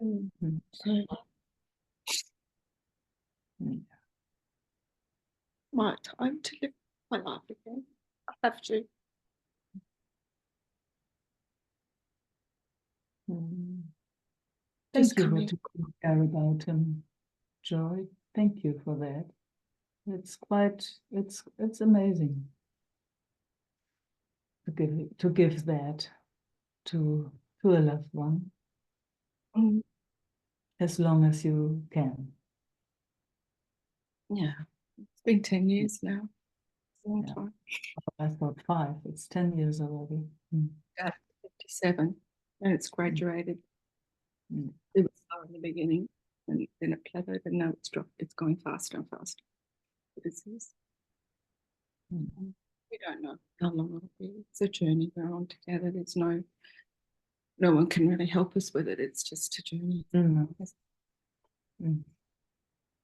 Mm. So Mm. my time to live my life again. I have to. Mm. Just Thank you for coming. taking care about him, Joy. Thank you for that. It's quite, it's amazing to give that to a loved one as long as you can. Yeah, it's been 10 years now. It's a long Yeah. time. I thought 5, it's 10 years already. Mm. 57, and it's graduated. Mm. It was slow in the beginning, and then it plateaued, and now it's dropped. It's going faster and faster. This is. Mm. We don't know how long it'll be. It's a journey we're on together. There's no one can really help us with it. It's just a journey. Mm. Mm.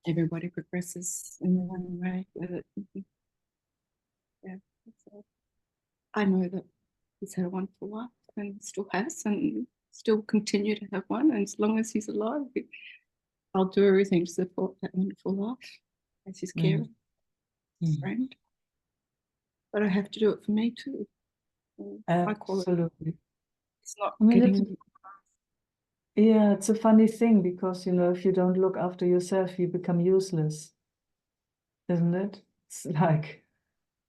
Everybody progresses in their own way with it. Yeah. So I know that he's had a wonderful life and still has and still continue to have one. And as long as he's alive, I'll do everything to support that wonderful life as his carer, his friend. But I have to do it for me too. I call it. Absolutely. It's not I mean, getting. yeah, it's a funny thing because, if you don't look after yourself, you become useless, isn't it? It's like,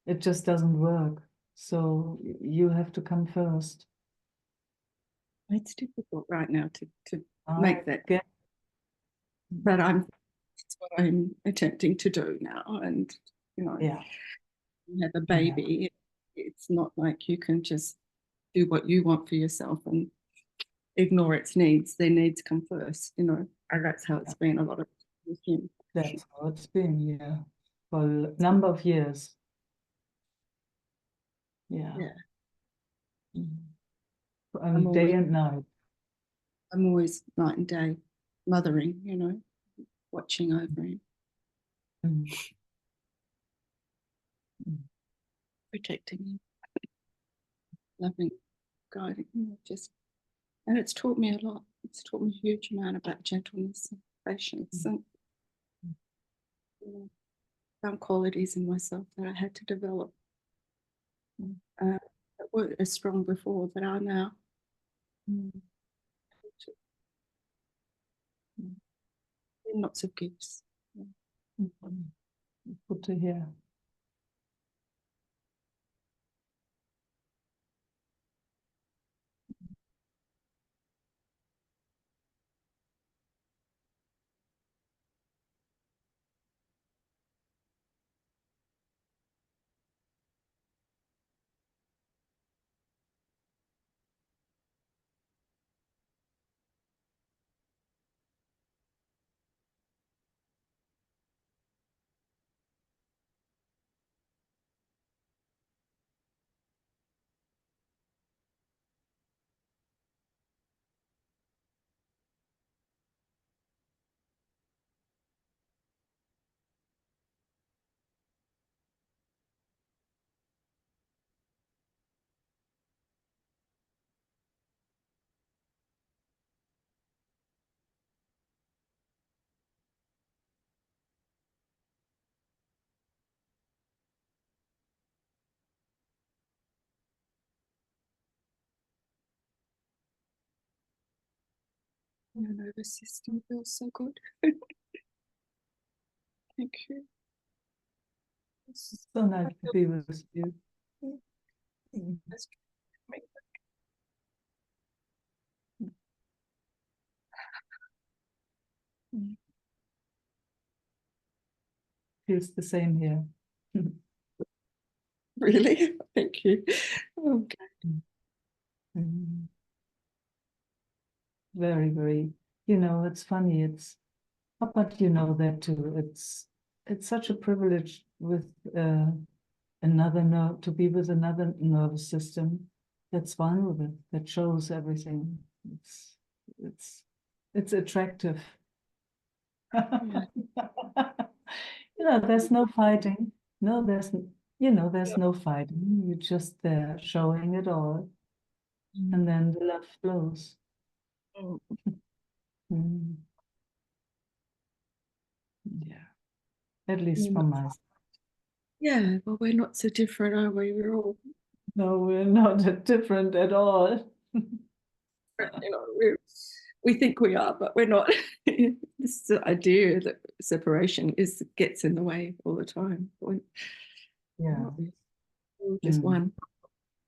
it just doesn't work. So you have to come first. It's difficult right now to I make that. get, But it's what I'm attempting to do now. And, yeah, you have a baby. It's not like you can just do what you want for yourself and ignore its needs. Their needs come first, and that's how it's been a lot of with him. that's how it's been, yeah, for a number of years. Yeah. Yeah. Mm. Day and night. I'm always night and day mothering, watching over him, Mm. Mm. protecting him, loving, guiding him, and it's taught me a lot. It's taught me a huge amount about gentleness and patience and found qualities in myself that I had to develop that weren't as strong before that are now. Mm. Lots of gifts. Mm. Good to hear. Your nervous system feels so good. Thank you. It's so nice to be with you. That's great. Feels the same here. Really? Thank you. Okay. Mm. Very, very, you know, it's funny, but you know that too. It's such a privilege with another nerve to be with another nervous system that's vulnerable, that shows everything. It's it's attractive. You know, there's no fighting. No, there's no fighting. You're just there showing it all, and then the love flows. Oh, Mm. Yeah, at least you're from not- my side. yeah, well, we're not so different, are we? We're all, No, we're not different at all. we think we are, but we're not. This idea that separation gets in the way all the time. We're Yeah. not. We're all just Mm.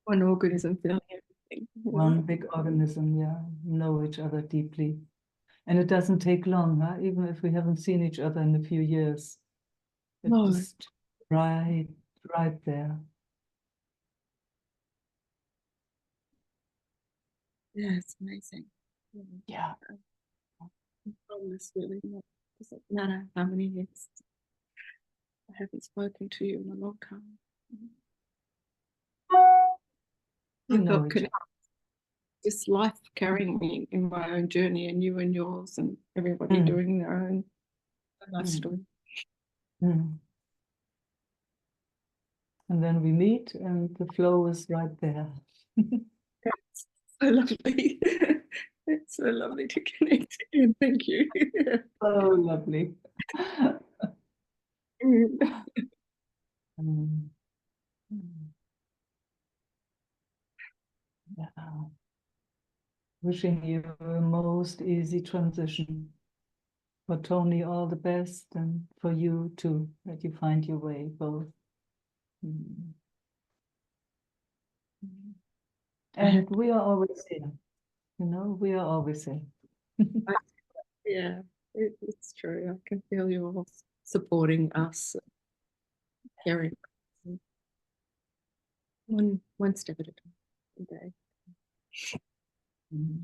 one organism feeling everything. One big organism, yeah, know each other deeply. And it doesn't take long, huh? Even if we haven't seen each other in a few years. It's No. just right there. Yeah, it's amazing. Yeah. Promise really not. Doesn't matter how many years I haven't spoken to you in a long time. You I know felt each connected. Just life carrying me in my own journey, and you and yours, and everybody Mm. doing their own life Mm. story. Mm. And then we meet and the flow is right there. It's so lovely. It's so lovely to connect again. Thank you. So lovely. Mm. Mm. Yeah. Wishing you a most easy transition. For Tony, all the best, and for you too, that you find your way both. Mm. Mm. And we are always here, you know, we are always here. Yeah, it's true. I can feel you all supporting us, caring. One step at a time, a day. Mm.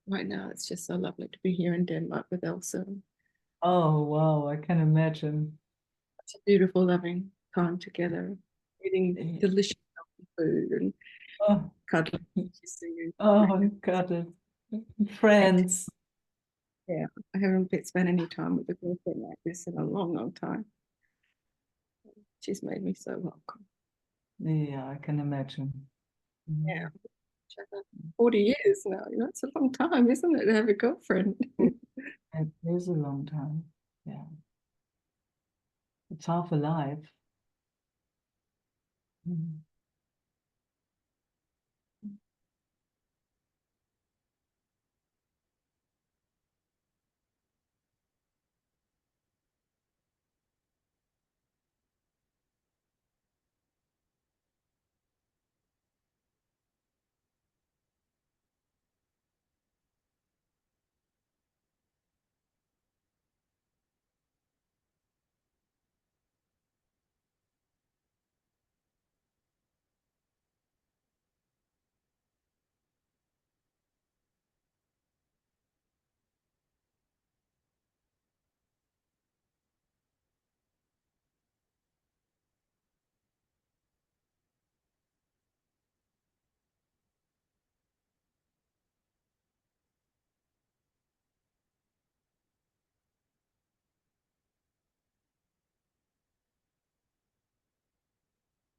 Right now, it's just so lovely to be here in Denmark with Elsa. Oh, wow, I can imagine. It's a beautiful, loving time together, eating Yeah. delicious healthy food and Oh, cuddling, kissing. oh, got it. Friends. Yeah, I haven't spent any time with a girlfriend like this in a long, long time. She's made me so welcome. Yeah, I can imagine. Mm. Yeah, 40 years now. You know, it's a long time, isn't it, to have a girlfriend? It is a long time. Yeah. It's half alive. Mm.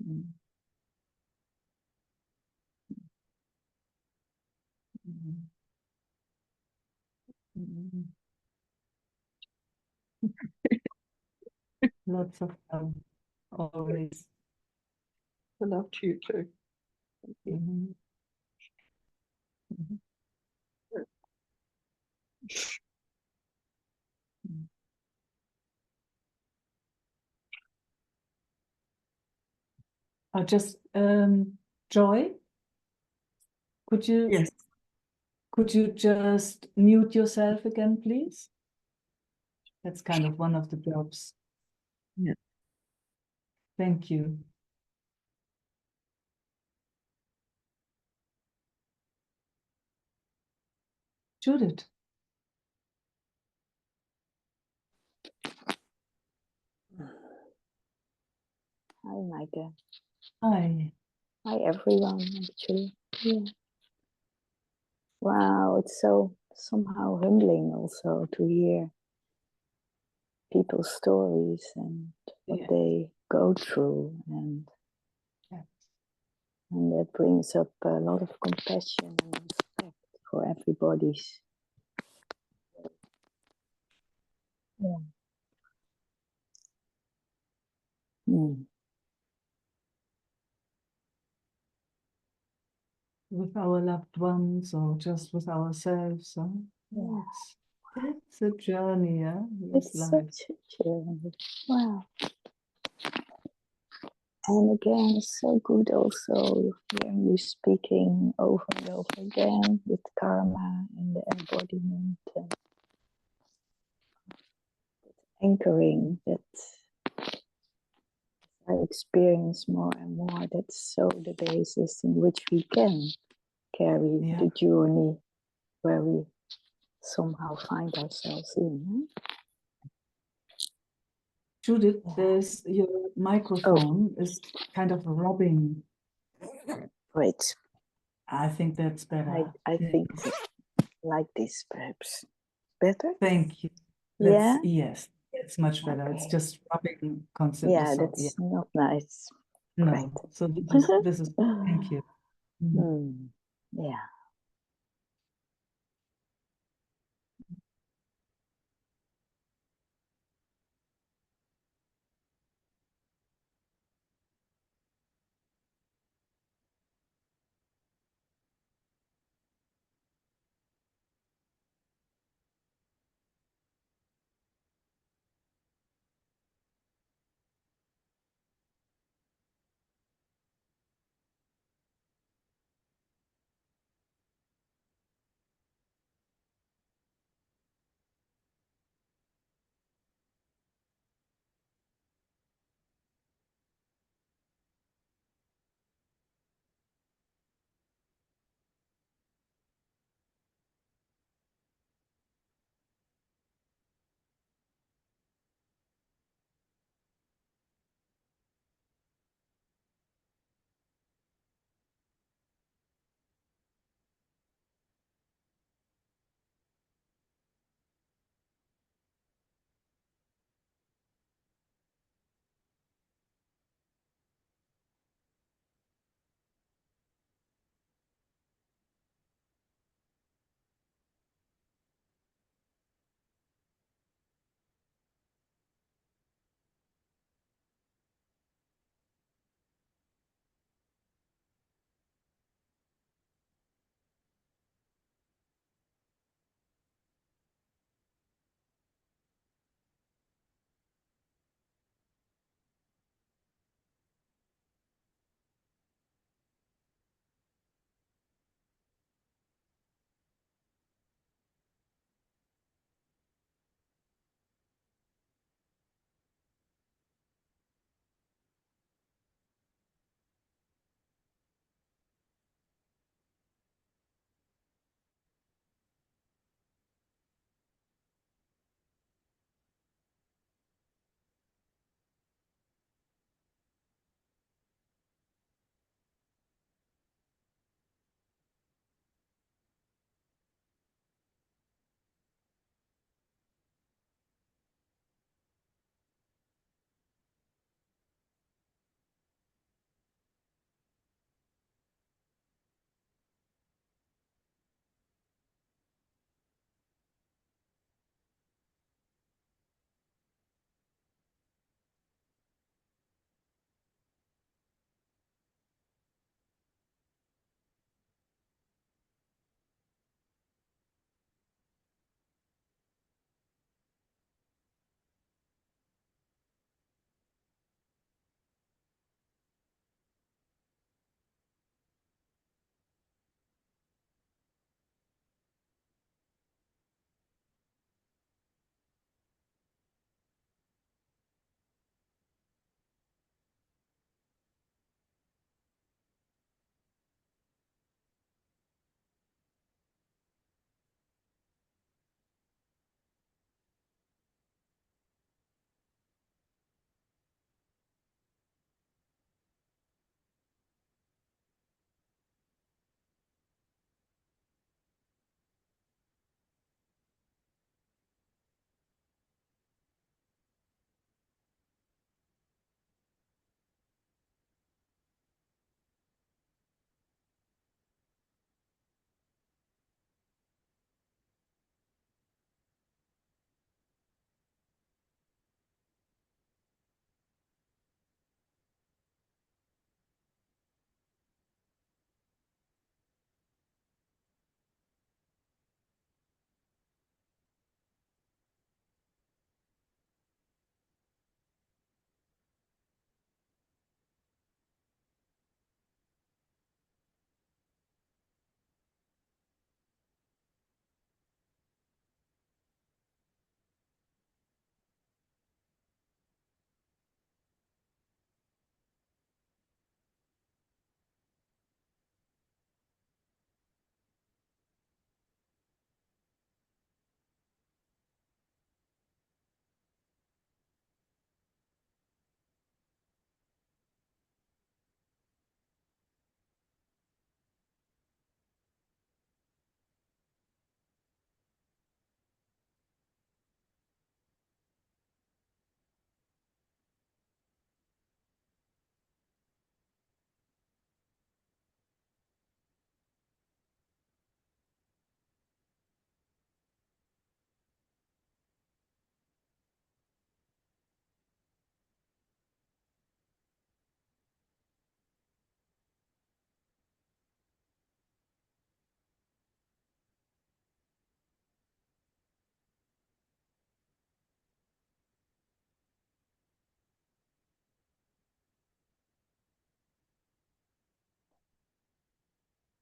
Mm. Mm. Mm. Lots of fun, always. I love you too. Thank you. Mhm. Mhm. just Joy, Yes. could you just mute yourself again, please? That's kind of one of the jobs. Yeah. Thank you. Judith. Hi, Meike. Hi. Hi, everyone, actually. Yeah. Wow, it's so somehow humbling also to hear people's stories and what Yeah. they go through, Yeah. and that brings up a lot of compassion and respect for everybody's. Yeah. Mm. With our loved ones or just with ourselves. Huh? Yeah. It's a journey, yeah? It's life. such a journey. Wow. And again, it's so good also hearing you speaking over and over again with karma and the embodiment and anchoring that I experience more and more. That's so the basis in which we can carry Yeah. the journey where we somehow find ourselves in. Judith, Yeah. there's your microphone is kind of rubbing. Wait, I think that's better. I Yeah. think like this perhaps. Better? Thank you. Yeah? Yes, it's much better. It's Okay. just rubbing constantly. Yeah, So that's not nice. no. So this is thank you. Mm. Yeah.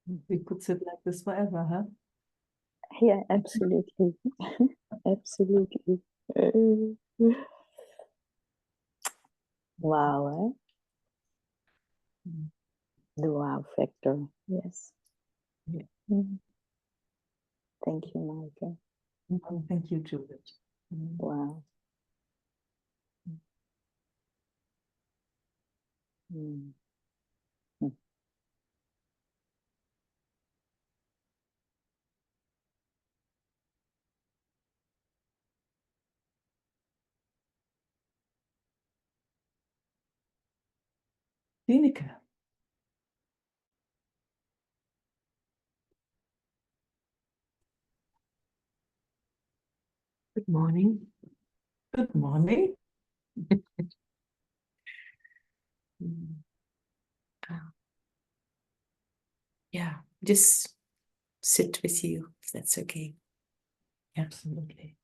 We could sit like this forever, huh? Yeah, absolutely. Absolutely. Wow, eh? Mm. The wow factor. Yes. Yeah. Mhm. Thank you, Meike. Thank you, Judith. Mm. Wow. Mm. Mm. Tineke. Good morning. Good morning. Mm, yeah, just sit with you if that's okay. Absolutely.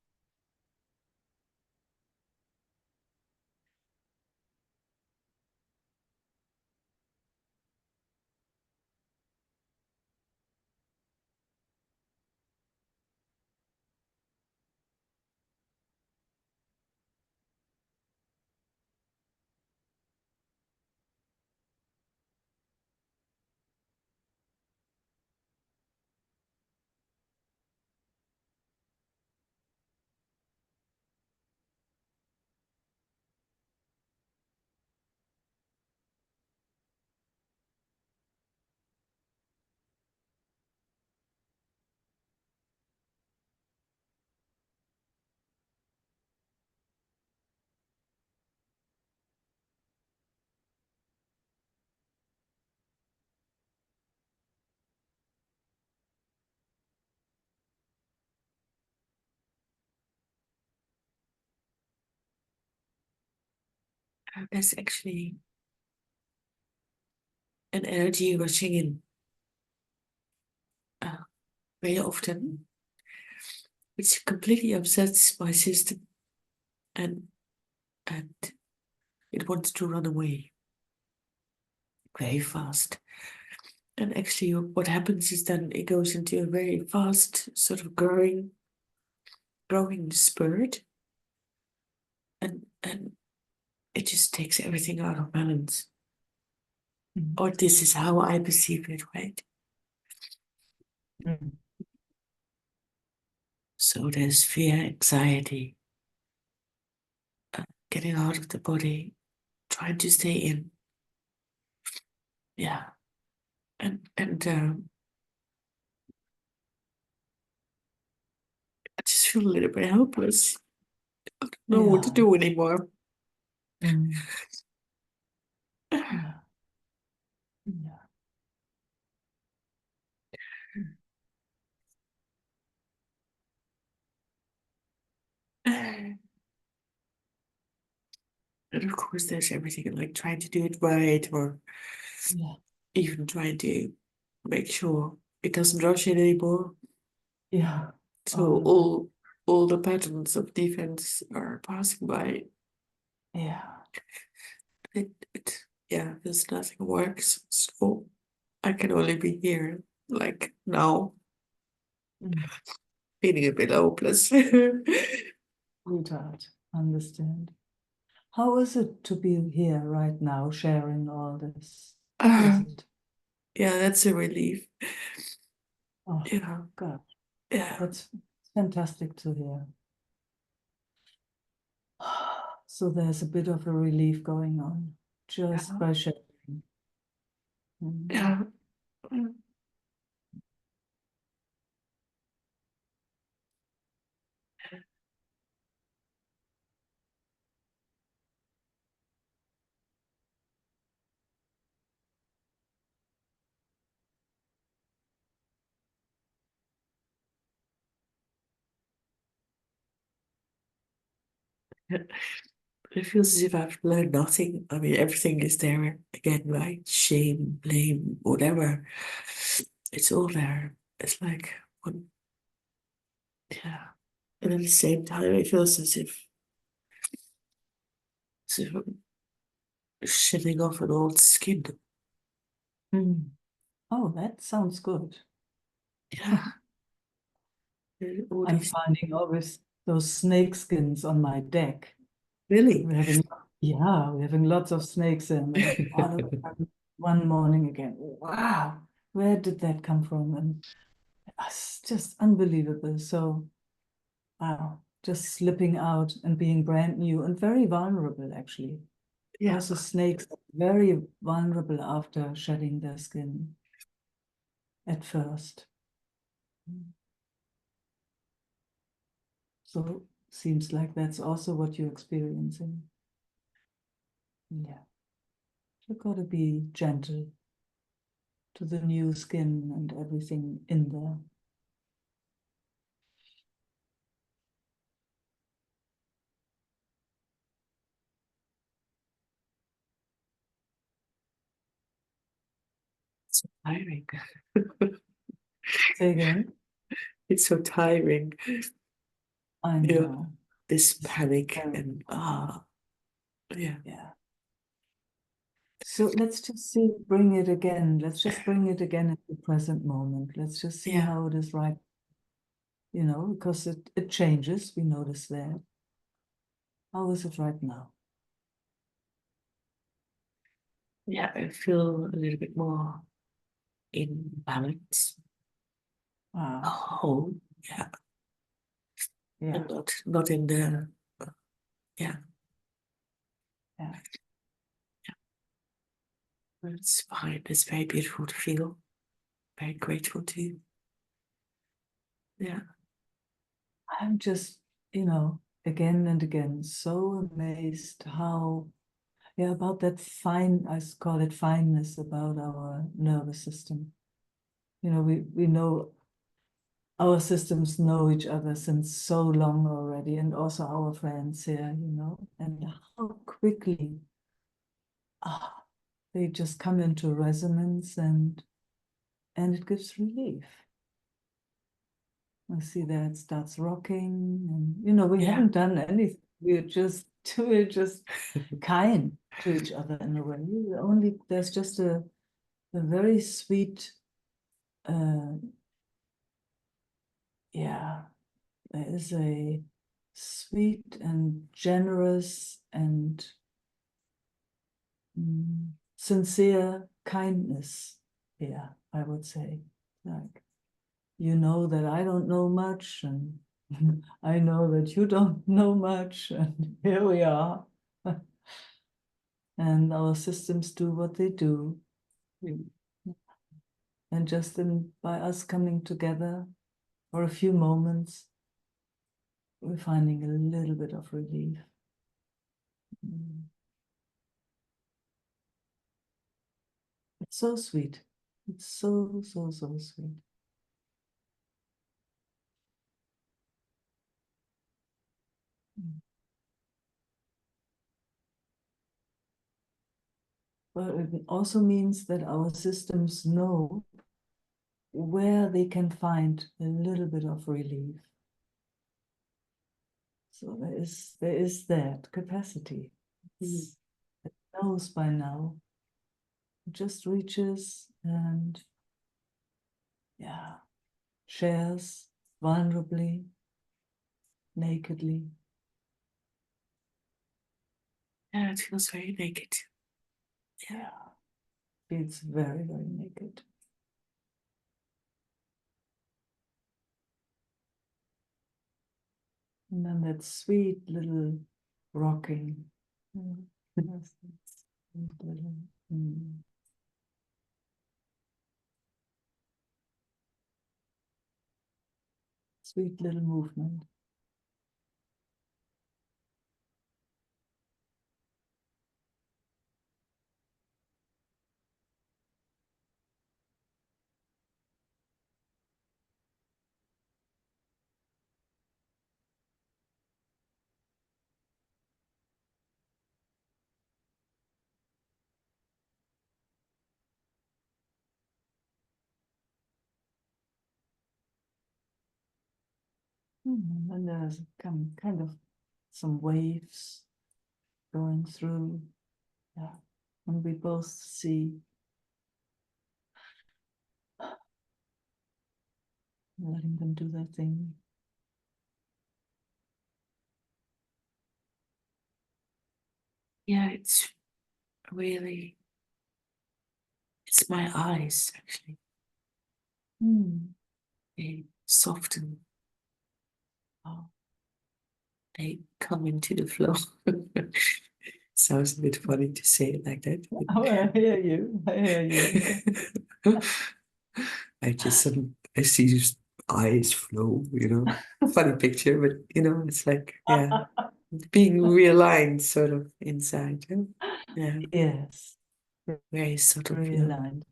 There's actually an energy rushing in very often, which completely upsets my system, and and it wants to run away very fast. And actually, what happens is then it goes into a very fast sort of growing spurt, and it just takes everything out of balance. Mm. Or this is how I perceive it, right? Mm. So there's fear, anxiety, getting out of the body, trying to stay in. Yeah. And I just feel a little bit helpless. I don't know what to Yeah. do anymore. Mm. Yeah. Yeah. Mm. And of course, there's everything like trying to do it right, or Yeah. even trying to make sure it doesn't rush in anymore. Yeah. So All of it. all the patterns of defense are passing by. Yeah. It yeah, there's nothing works. So I can only be here, like now, Mm. feeling a bit hopeless. Sweetheart, understand. How is it to be here right now, sharing all this? How is it? Yeah, that's a relief. Oh, Yeah, God, yeah. that's fantastic to hear. So there's a bit of a relief going on just Yeah. by sharing. Mm. Yeah. It feels as if I've learned nothing. I mean, everything is there again, right? Shame, blame, whatever. It's all there. It's like, one, yeah. And at the same time, it feels as if I'm shedding off an old skin. Mm. Oh, that sounds good. Yeah. All I'm these, finding always those snake skins on my deck. really? We're having, yeah, we're having lots of snakes in. And all of a sudden, one morning again, wow, where did that come from? And it's just unbelievable. So, wow, just slipping out and being brand new and very vulnerable, actually. Yeah. Also, snakes are very vulnerable after shedding their skin at first. So, seems like that's also what you're experiencing. Yeah. You've got to be gentle to the new skin and everything in there. It's so tiring. Say again. It's so tiring. I Yeah. know. This It's panic very and yeah. Yeah. So let's just see, bring it again. Let's just bring it again at the present moment. Let's just see Yeah. how it is right, because it changes. We notice that. How is it right now? Yeah, I feel a little bit more in balance. Ah, Oh, yeah. yeah, And not in the yeah. yeah. But it's fine. It's very beautiful to feel. Very grateful to. Yeah. I'm just, again and again, so amazed how, about that I call it fineness about our nervous system. We know our systems know each other since so long already, and also our friends here, and how quickly they just come into resonance and it gives relief. I see that it starts rocking, and we Yeah. haven't done anything. We're just kind to each other in a way. There's just a very sweet, yeah, there is a sweet and generous and sincere kindness here, I would say. Like, that I don't know much, and I know that you don't know much, and here we are. And our systems do what they do. And just by us coming together for a few moments, we're finding a little bit of relief. It's so sweet. It's so, so, so sweet. But it also means that our systems know where they can find a little bit of relief. So there is that capacity. It knows by now. It just reaches and shares vulnerably, nakedly. Yeah, it feels very naked. Yeah. Feels very, very naked. And then that sweet little rocking. Yes, that's sweet little, sweet little movement. And there's kind of some waves going through. Yeah. And we both see letting them do their thing. Yeah, it's really, it's my eyes actually. They soften. Oh, they come into the flow. Sounds a bit funny to say it like that. but- Oh, I hear you. I hear you. I see just eyes flow, funny picture, but it's like, yeah, being realigned sort of inside. Yeah, Yes, very subtle very feeling. aligned.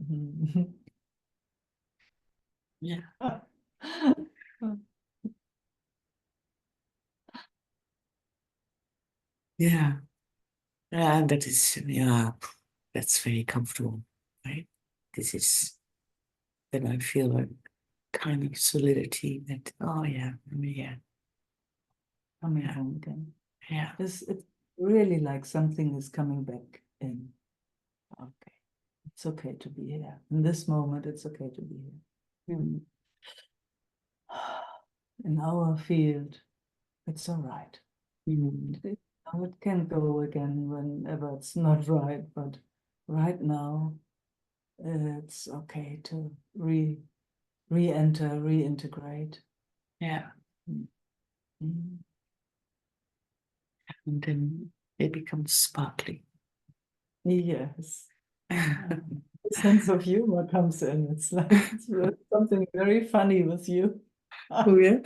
Mhm. Yeah, yeah, and that is, yeah, that's very comfortable, right? This is, then I feel a kind of solidity that, oh yeah, yeah, Coming Yeah. home again. yeah, It's really like something is coming back in. Okay. It's okay to be here. In this moment, it's okay to be here. Mm. In our field, it's all right. Mm. It can go again whenever it's not right, but right now, it's okay to re-enter, reintegrate. Yeah, Mm. and then it becomes sparkly. Yes. The sense of humor comes in. It's like it's something very funny with you. Oh yeah,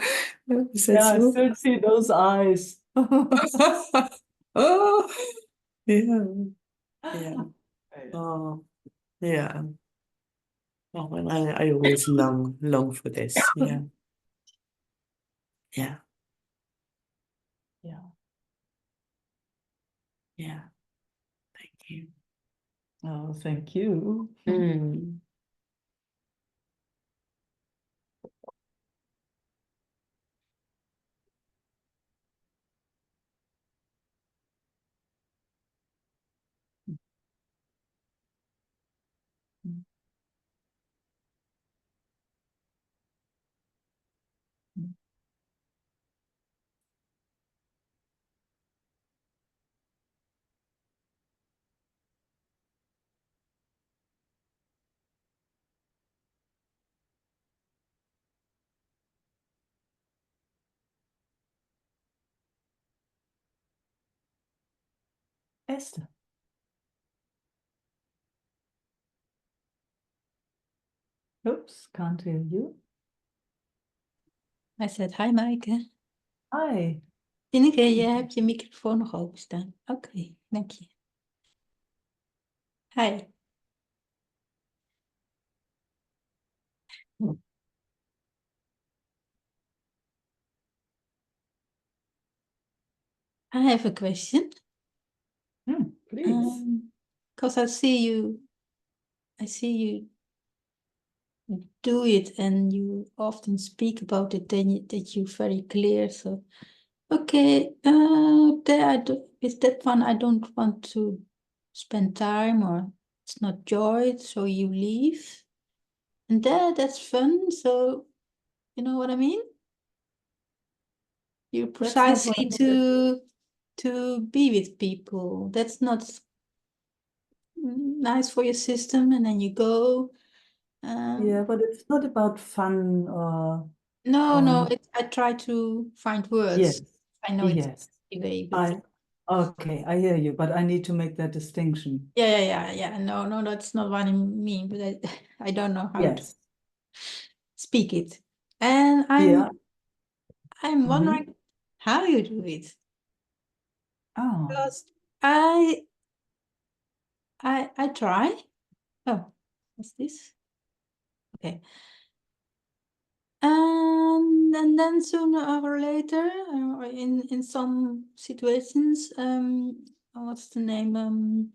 is that Yeah, I so? still see those eyes. Oh, yeah, yeah. Oh, yeah. Oh, and I always long for this. Yeah, yeah, Yeah. yeah. Thank you. Oh, thank you. Mm. Mm. Esther. Oops, can't hear you. Hij zegt, hi Meike. Hi. Tineke, je hebt je microfoon nog openstaan. Oké, dank je. Hi. I have a question. Please. Because I see you do it and you often speak about it, that you're very clear. So, okay, with that one, I don't want to spend time or it's not joy, so you leave. And that's fun, so you know what I mean? You That's not what precisely I said. to be with people. That's not nice for your system, and then you go. Yeah, but it's not about fun or No, no. not. I try to find words. Yes. I know it's Yes. anyway, but Okay, I hear you, but I need to make that distinction. yeah. No, no, that's not what I mean. But I don't know how to Yes. speak it, and Yeah. I'm Mhm. wondering how you do it, Oh, because I try. Oh, what's this? Okay. And then sooner or later, or in some situations, what's the name?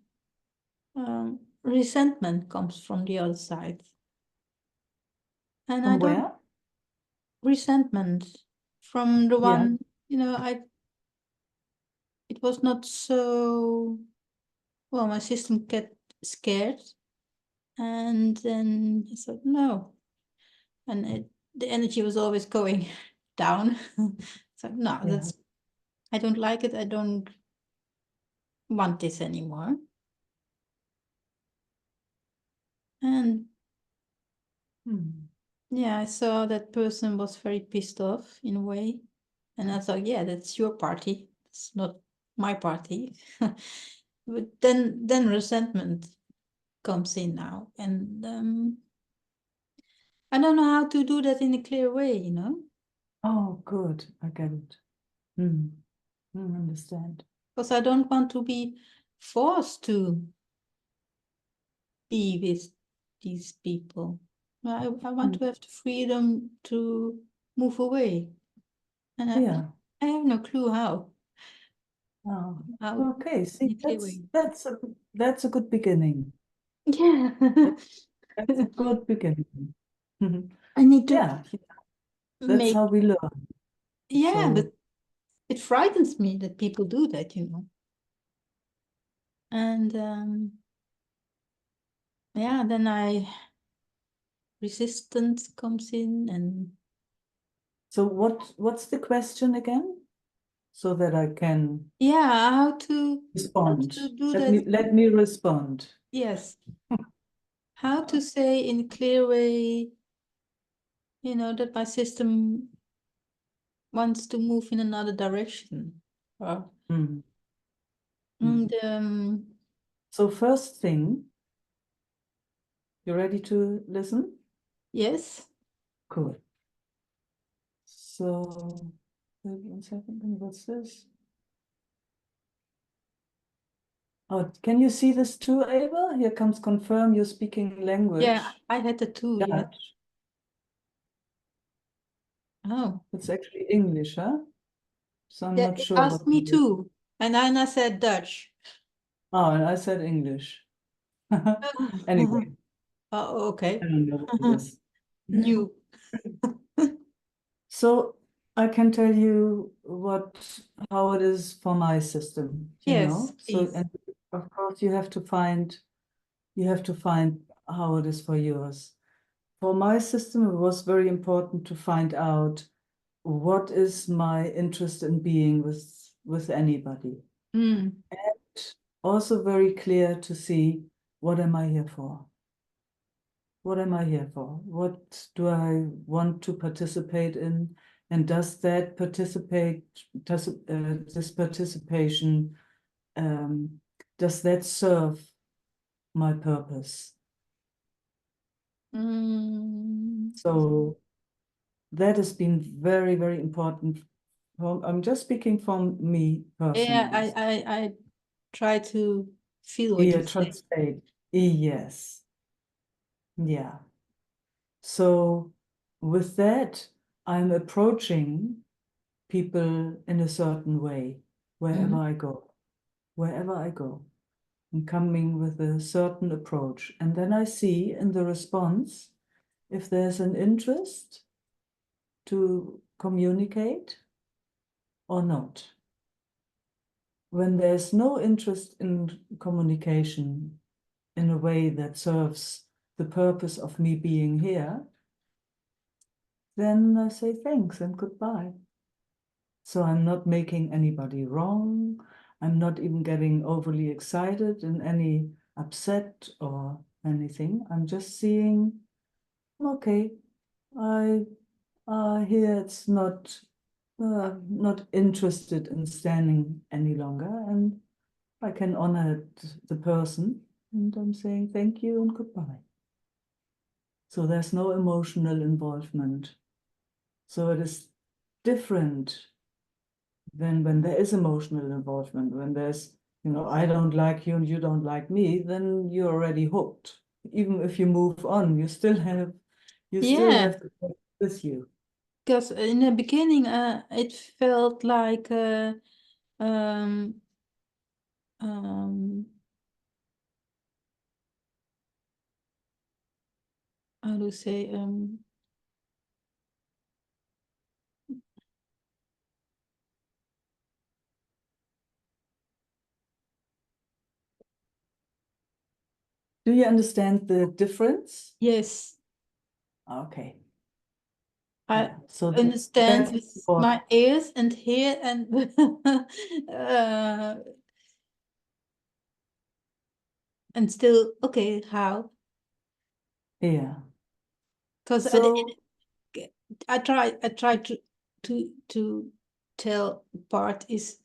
Resentment comes from the other side, and I from don't where? resentment from the Yeah. one, it was not so well. My system get scared, and then I said no. and the energy was always going down. So no, Yeah. I don't like it. I don't want this anymore. And yeah, I saw that person was very pissed off in a way. And I thought, yeah, that's your party. It's not my party. But then resentment comes in now. And I don't know how to do that in a clear way, you know? Oh, good. I get it. Understand. Because I don't want to be forced to be with these people. I want to have the freedom to move away. And Yeah. I have no clue how. Oh, How okay. See, in a clear way. that's a good beginning. Yeah. That's a good beginning. I need to Yeah, that's make, how we learn. yeah, So, but it frightens me that people do that, you know. And yeah, then resistance comes in, and so what's the question again? So that I can yeah, how to respond. do Let that. let me respond. Yes. How to say in a clear way, you know, that my system wants to move in another direction. Or, Mm. and So first thing, you ready to listen? yes. Cool. So, wait 1 second, what's this? Oh, can you see this too, Ava? Here comes confirm you're speaking language. Yeah, I had the two, yeah. Dutch. Oh. It's actually English, huh? So I'm Yeah, not it sure asked what me it is. too. And then I said Dutch. Oh, and I said English. Anyway, Oh, I okay. don't know what it is. New. So I can tell you how it is for my system, you Yes, know. So, please. and of course you have to find how it is for yours. For my system, it was very important to find out what is my interest in being with anybody. Mm. Also very clear to see, what am I here for? What am I here for? What do I want to participate in? And does that this participation, does that serve my purpose? Mm. So that has been very, very important. I'm just speaking from me Yeah, personally. I try to feel what Yeah, you say. translate. Yes. Yeah. So with that, I'm approaching people in a certain way wherever I go. Wherever I go, I'm coming with a certain approach. And then I see in the response if there's an interest to communicate or not. When there's no interest in communication in a way that serves the purpose of me being here, then I say thanks and goodbye. So I'm not making anybody wrong. I'm not even getting overly excited and any upset or anything. I'm just seeing, okay, I here it's not interested in standing any longer, and I can honor the person, and I'm saying thank you and goodbye. So there's no emotional involvement. So it is different than when there is emotional involvement. When there's, I don't like you and you don't like me, then you're already hooked. Even if you move on, you still have Yeah, the person with you. because in the beginning, it felt like um, um, how do you say Do you understand the difference? yes. Okay. I Yeah. So understand that's with important. my ears and here and uh, and still okay how Yeah. because So I try to tell part is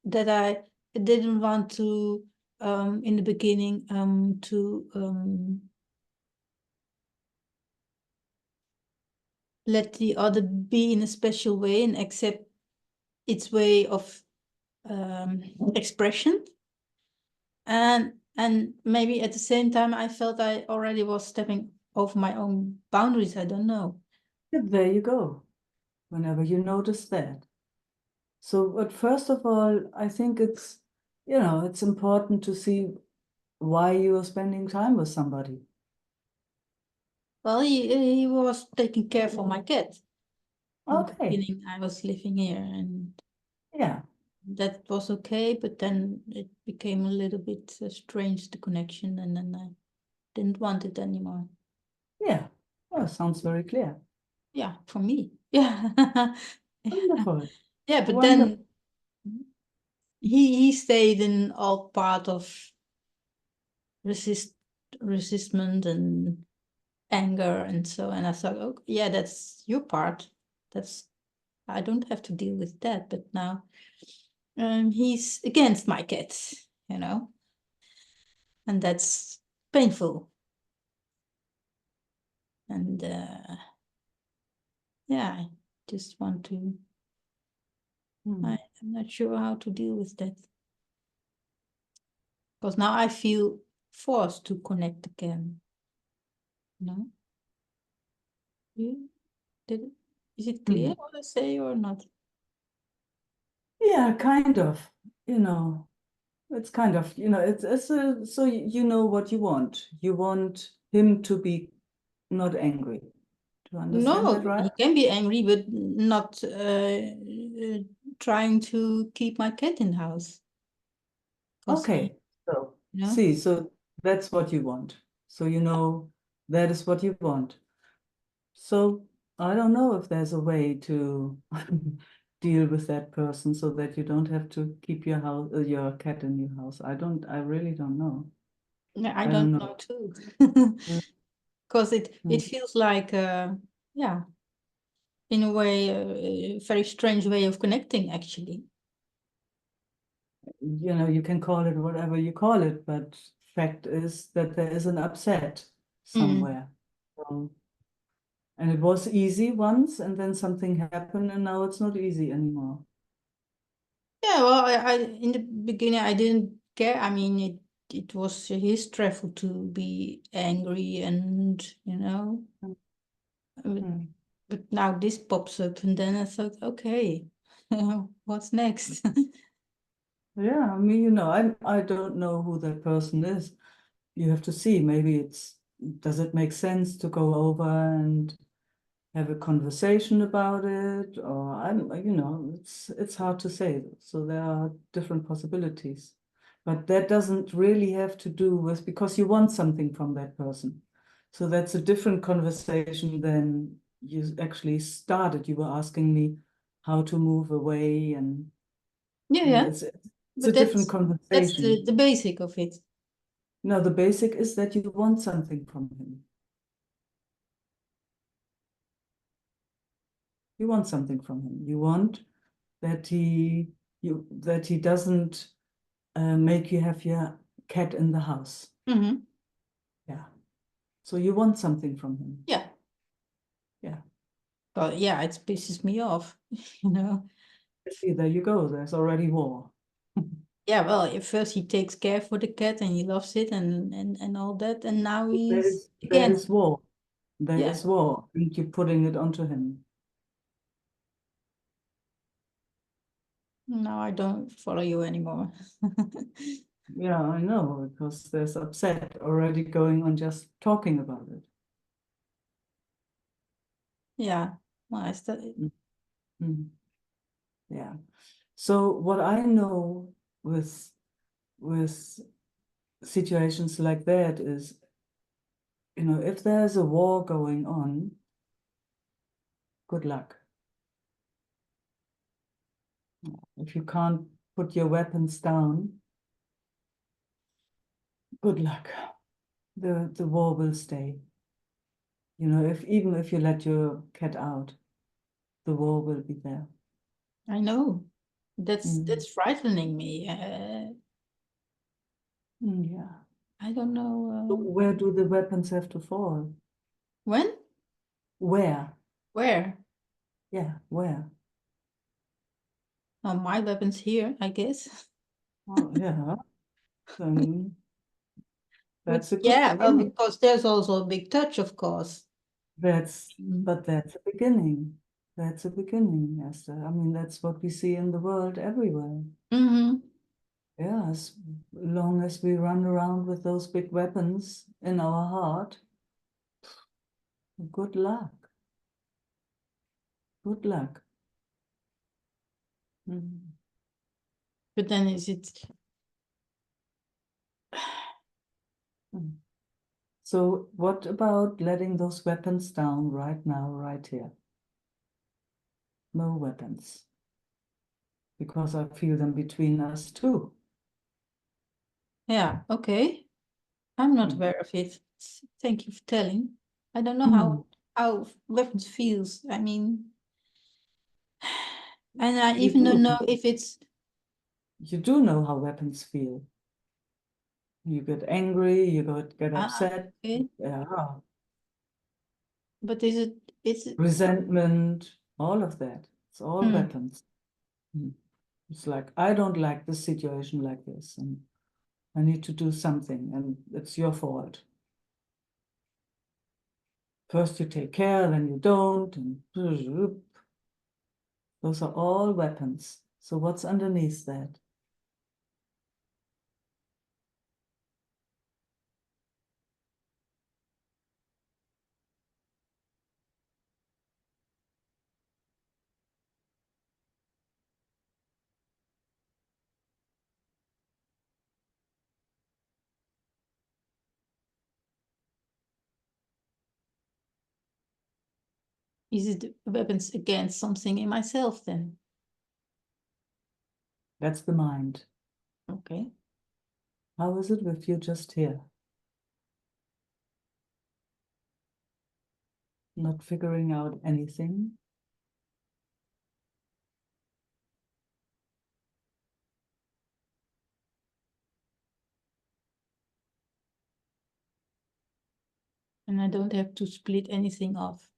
that I didn't want to in the beginning to let the other be in a special way and accept its way of expression. And maybe at the same time I felt I already was stepping over my own boundaries. I don't know. there you go. Whenever you notice that. So, but first of all, I think it's, it's important to see why you are spending time with somebody. Well, he was taking care for my cat. In the Okay. beginning, I was living here and Yeah. that was okay, but then it became a little bit strange, the connection, and then I didn't want it anymore. Yeah. Oh, sounds very clear. Yeah, for me. Yeah. Wonderful. Yeah, but Wonderful. then he stayed in all part of resistment and anger and so, and I thought, oh yeah, that's your part. That's I don't have to deal with that. But now he's against my cats, and that's painful. And yeah, I just want to. I'm not sure how to deal with that because now I feel forced to connect again. No, you did it? Is it clear what I say or not? Yeah, kind of. It's kind of, so you know what you want. You want him to be not angry. Do you understand that No, right? he can be angry, but not trying to keep my cat in the house. 'Cause Okay. So you know, see, so that's what you want. So that is what you want. So I don't know if there's a way to deal with that person so that you don't have to keep your cat in your house. I really don't know. yeah, I I don't don't know. know too. Mm, Because it mm. feels like yeah, in a way a very strange way of connecting actually. You can call it whatever you call it, but fact is that there is an upset somewhere. So, and it was easy once, and then something happened, and now it's not easy anymore. Yeah, well, I in the beginning I didn't care. I mean, it was his travel to be angry, and but, Mm. but now this pops up, and then I thought, okay, what's next? Yeah, I mean, I don't know who that person is. You have to see. Maybe does it make sense to go over and have a conversation about it? Or it's hard to say. So there are different possibilities. But that doesn't really have to do with because you want something from that person. So that's a different conversation than you actually started. You were asking me how to move away, and Yeah, you know, yeah, it's a but different that's conversation. the basic of it. No, the basic is that you want something from him. You want something from him. You want that he doesn't make you have your cat in the house. Mm-hmm. Yeah. So you want something from him. Yeah. Yeah. Well, yeah, it pisses me off, you know. See, there you go. There's already war. Yeah, well, at first he takes care for the cat and he loves it and all that, and now There he's is there against. is war. There Yeah. is war, and you're putting it onto him. Now I don't follow you anymore. Yeah, I know, because there's upset already going on just talking about it. Yeah. Well, I still, Mm. Yeah. So what I know with situations like that is, if there's a war going on, good luck. If you can't put your weapons down, good luck. The war will stay. You know, even if you let your cat out, the war will be there. I know. That's Mm. frightening me. Yeah. I don't know Where do the weapons have to fall? when, Where? where. Yeah, where? Oh, my weapon's here, I guess. Oh, yeah. Then But that's a good yeah, well, beginning. because there's also a big touch, of course. But that's a beginning. That's a beginning, Esther. I mean, that's what we see in the world everywhere. Mm-hmm. Yeah, as long as we run around with those big weapons in our heart, good luck. Good luck. Mm. But then is it? Mm. So what about letting those weapons down right now, right here? No weapons. Because I feel them between us too. Yeah, okay. I'm not Mm. aware of it. Thank you for telling. I don't know Mm. how weapons feels. I mean, and I You even don't do. know if it's. You do know how weapons feel. You get angry, you get upset. Okay. Yeah. But is it? Is it? Resentment, all of that. It's all Hmm. weapons. Mm. It's like, I don't like this situation like this, and I need to do something, and it's your fault. First you take care, then you don't, and those are all weapons. So what's underneath that? Is it weapons against something in myself then? That's the mind. Okay. How is it with you just here? Not figuring out anything? And I don't have to split anything off.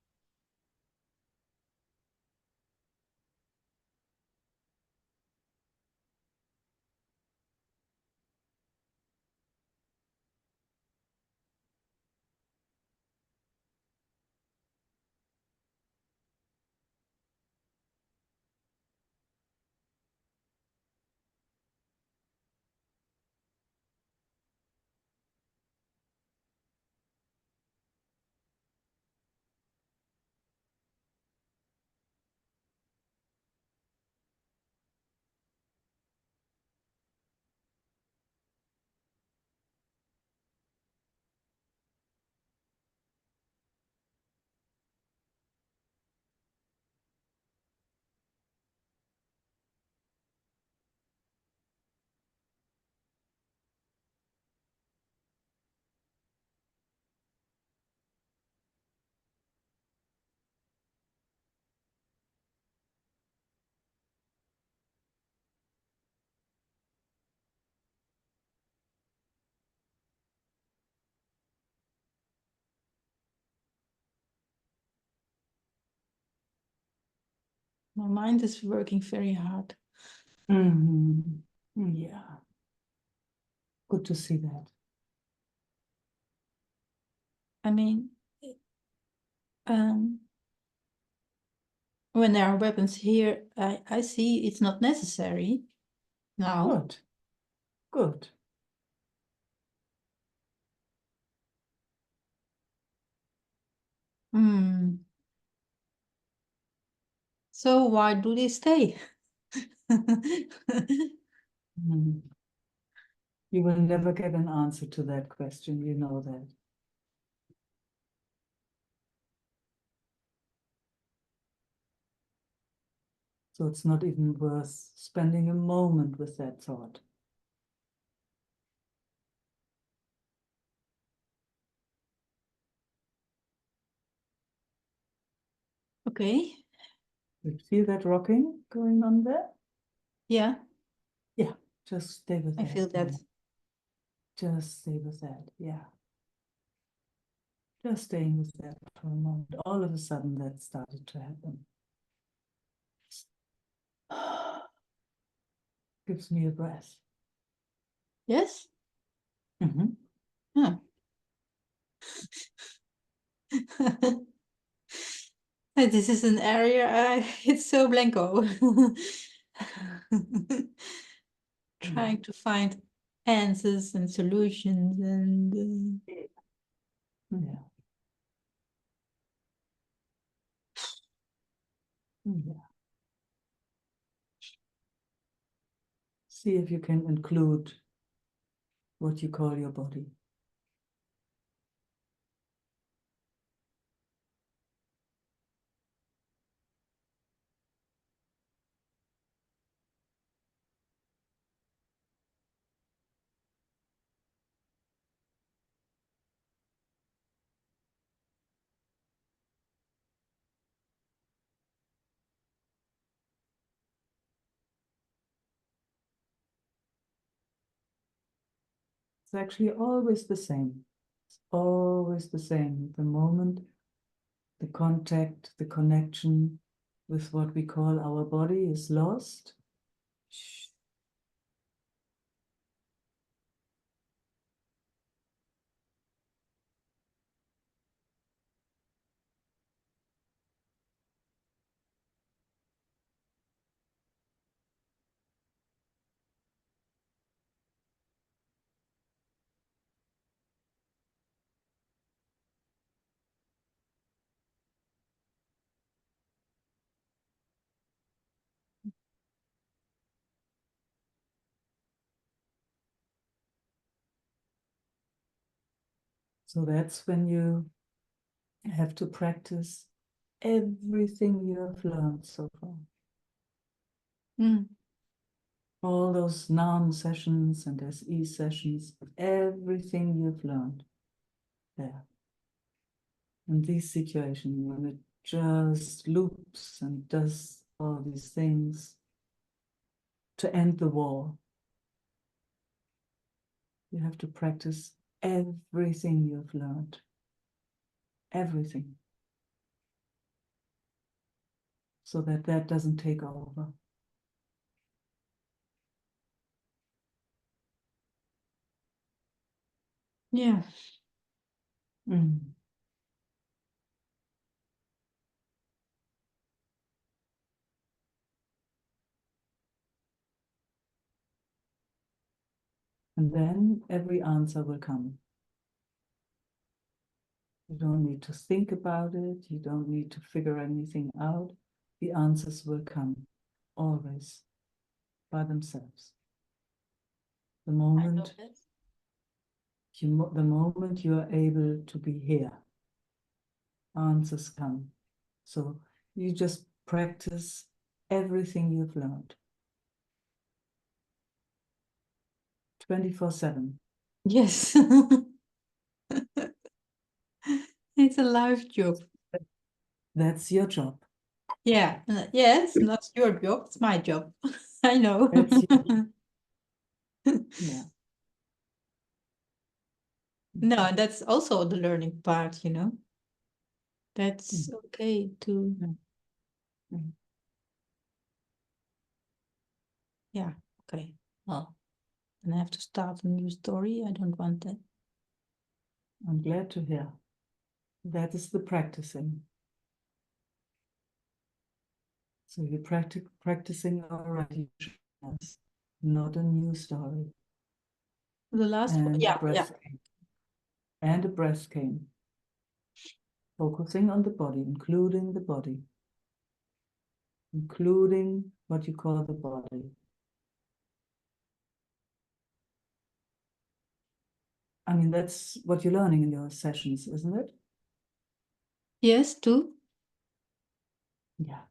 My mind is working very hard. Mm-hmm. Yeah. Good to see that. I mean, when there are weapons here, I see it's not necessary now. Good. Good. Hmm. So why do they stay? Mm. You will never get an answer to that question, you know that. So it's not even worth spending a moment with that thought. Okay. You feel that rocking going on there? Yeah, Yeah, just stay with I that. feel for a that. moment. Just stay with that, yeah. Just staying with that for a moment. All of a sudden that started to happen. Gives me a breath. Yes? Mhm. Huh. This is an area, it's so blanco. Trying to find answers and solutions and Yeah. Yeah. See if you can include what you call your body. It's actually always the same. It's always the same. The moment the contact, the connection with what we call our body is lost, so that's when you have to practice everything you have learned so far. Mm. All those NAM sessions and SE sessions, everything you've learned there. In these situations, when it just loops and does all these things to end the war, you have to practice everything you've learned. Everything. So that that doesn't take over. Yeah. Mm. And then every answer will come. You don't need to think about it. You don't need to figure anything out. The answers will come always by themselves. The I know moment that. the moment you are able to be here, answers come. So you just practice everything you've learned. 24/7. Yes. It's a life job. That's your job. Yeah. Yes, not your job, it's my job. I know. That's your, yeah. No, that's also the learning part, you know. That's Mm. okay to, Mm. Mm. yeah, okay. Well, then I have to start a new story. I don't want that. I'm glad to hear. That is the practicing. So you're practicing already, not a new story. The last one, And a yeah, yeah. breath came. And a breath came. Focusing on the body, including the body. Including what you call the body. I mean, that's what you're learning in your sessions, isn't it? Yes, too. Yeah.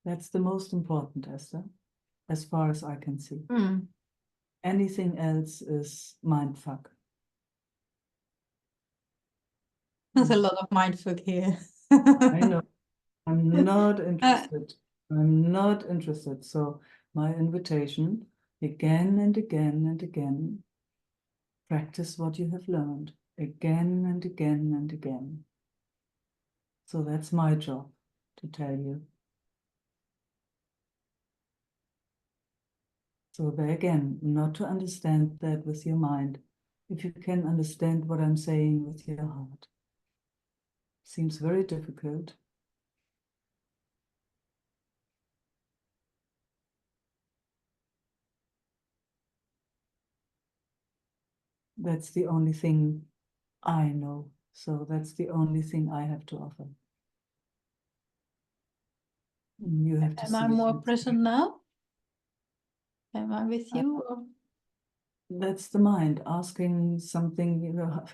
That's the most important, Esther, as far as I can see. Mm. Anything else is mindfuck. There's a lot of mindfuck here. I know. I'm not interested. I'm not interested. So my invitation, again and again and again, practice what you have learned again and again and again. So that's my job to tell you. So there again, not to understand that with your mind, if you can understand what I'm saying with your heart. Seems very difficult. That's the only thing I know. So that's the only thing I have to offer. You have to Am see I it more yourself. present now? Am I with you? Or? That's the mind asking something, you know.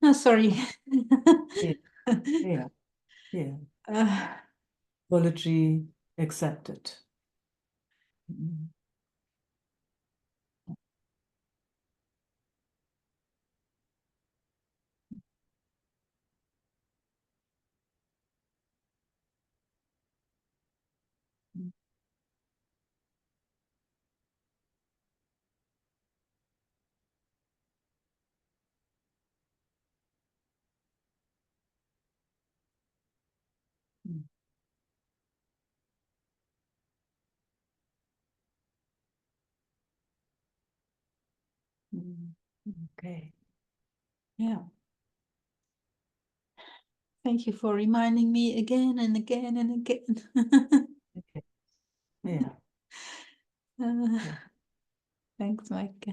Oh, sorry. Yeah, yeah. Uh, Apology accepted. Mm. Mm. Mm. Okay. yeah. Thank you for reminding me again and again and again. Okay. Yeah. Uh, Yeah. thanks, Mike.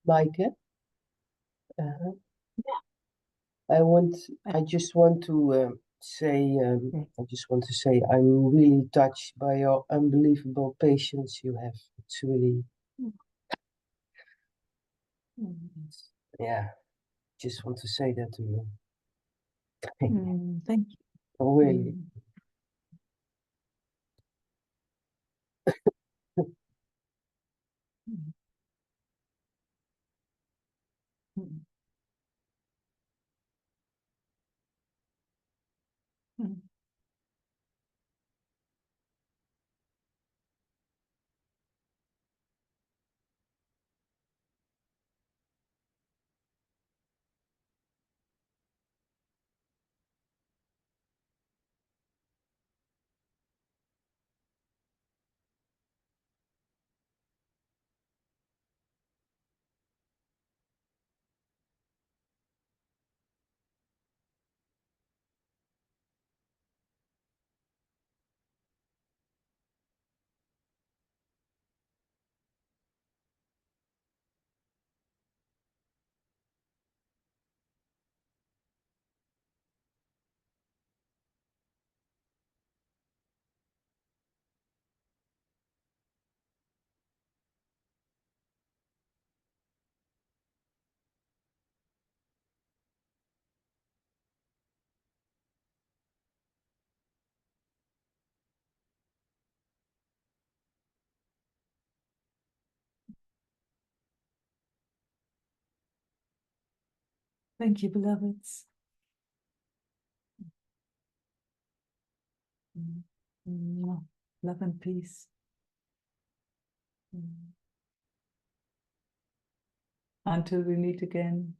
Meike, I just want to say, I just want to say, I'm really touched by your unbelievable patience you have. It's really, yeah, just want to say that to you. Thank you. Really. Mm. Mm. Mm. Thank you, beloveds. Love and peace. Until we meet again.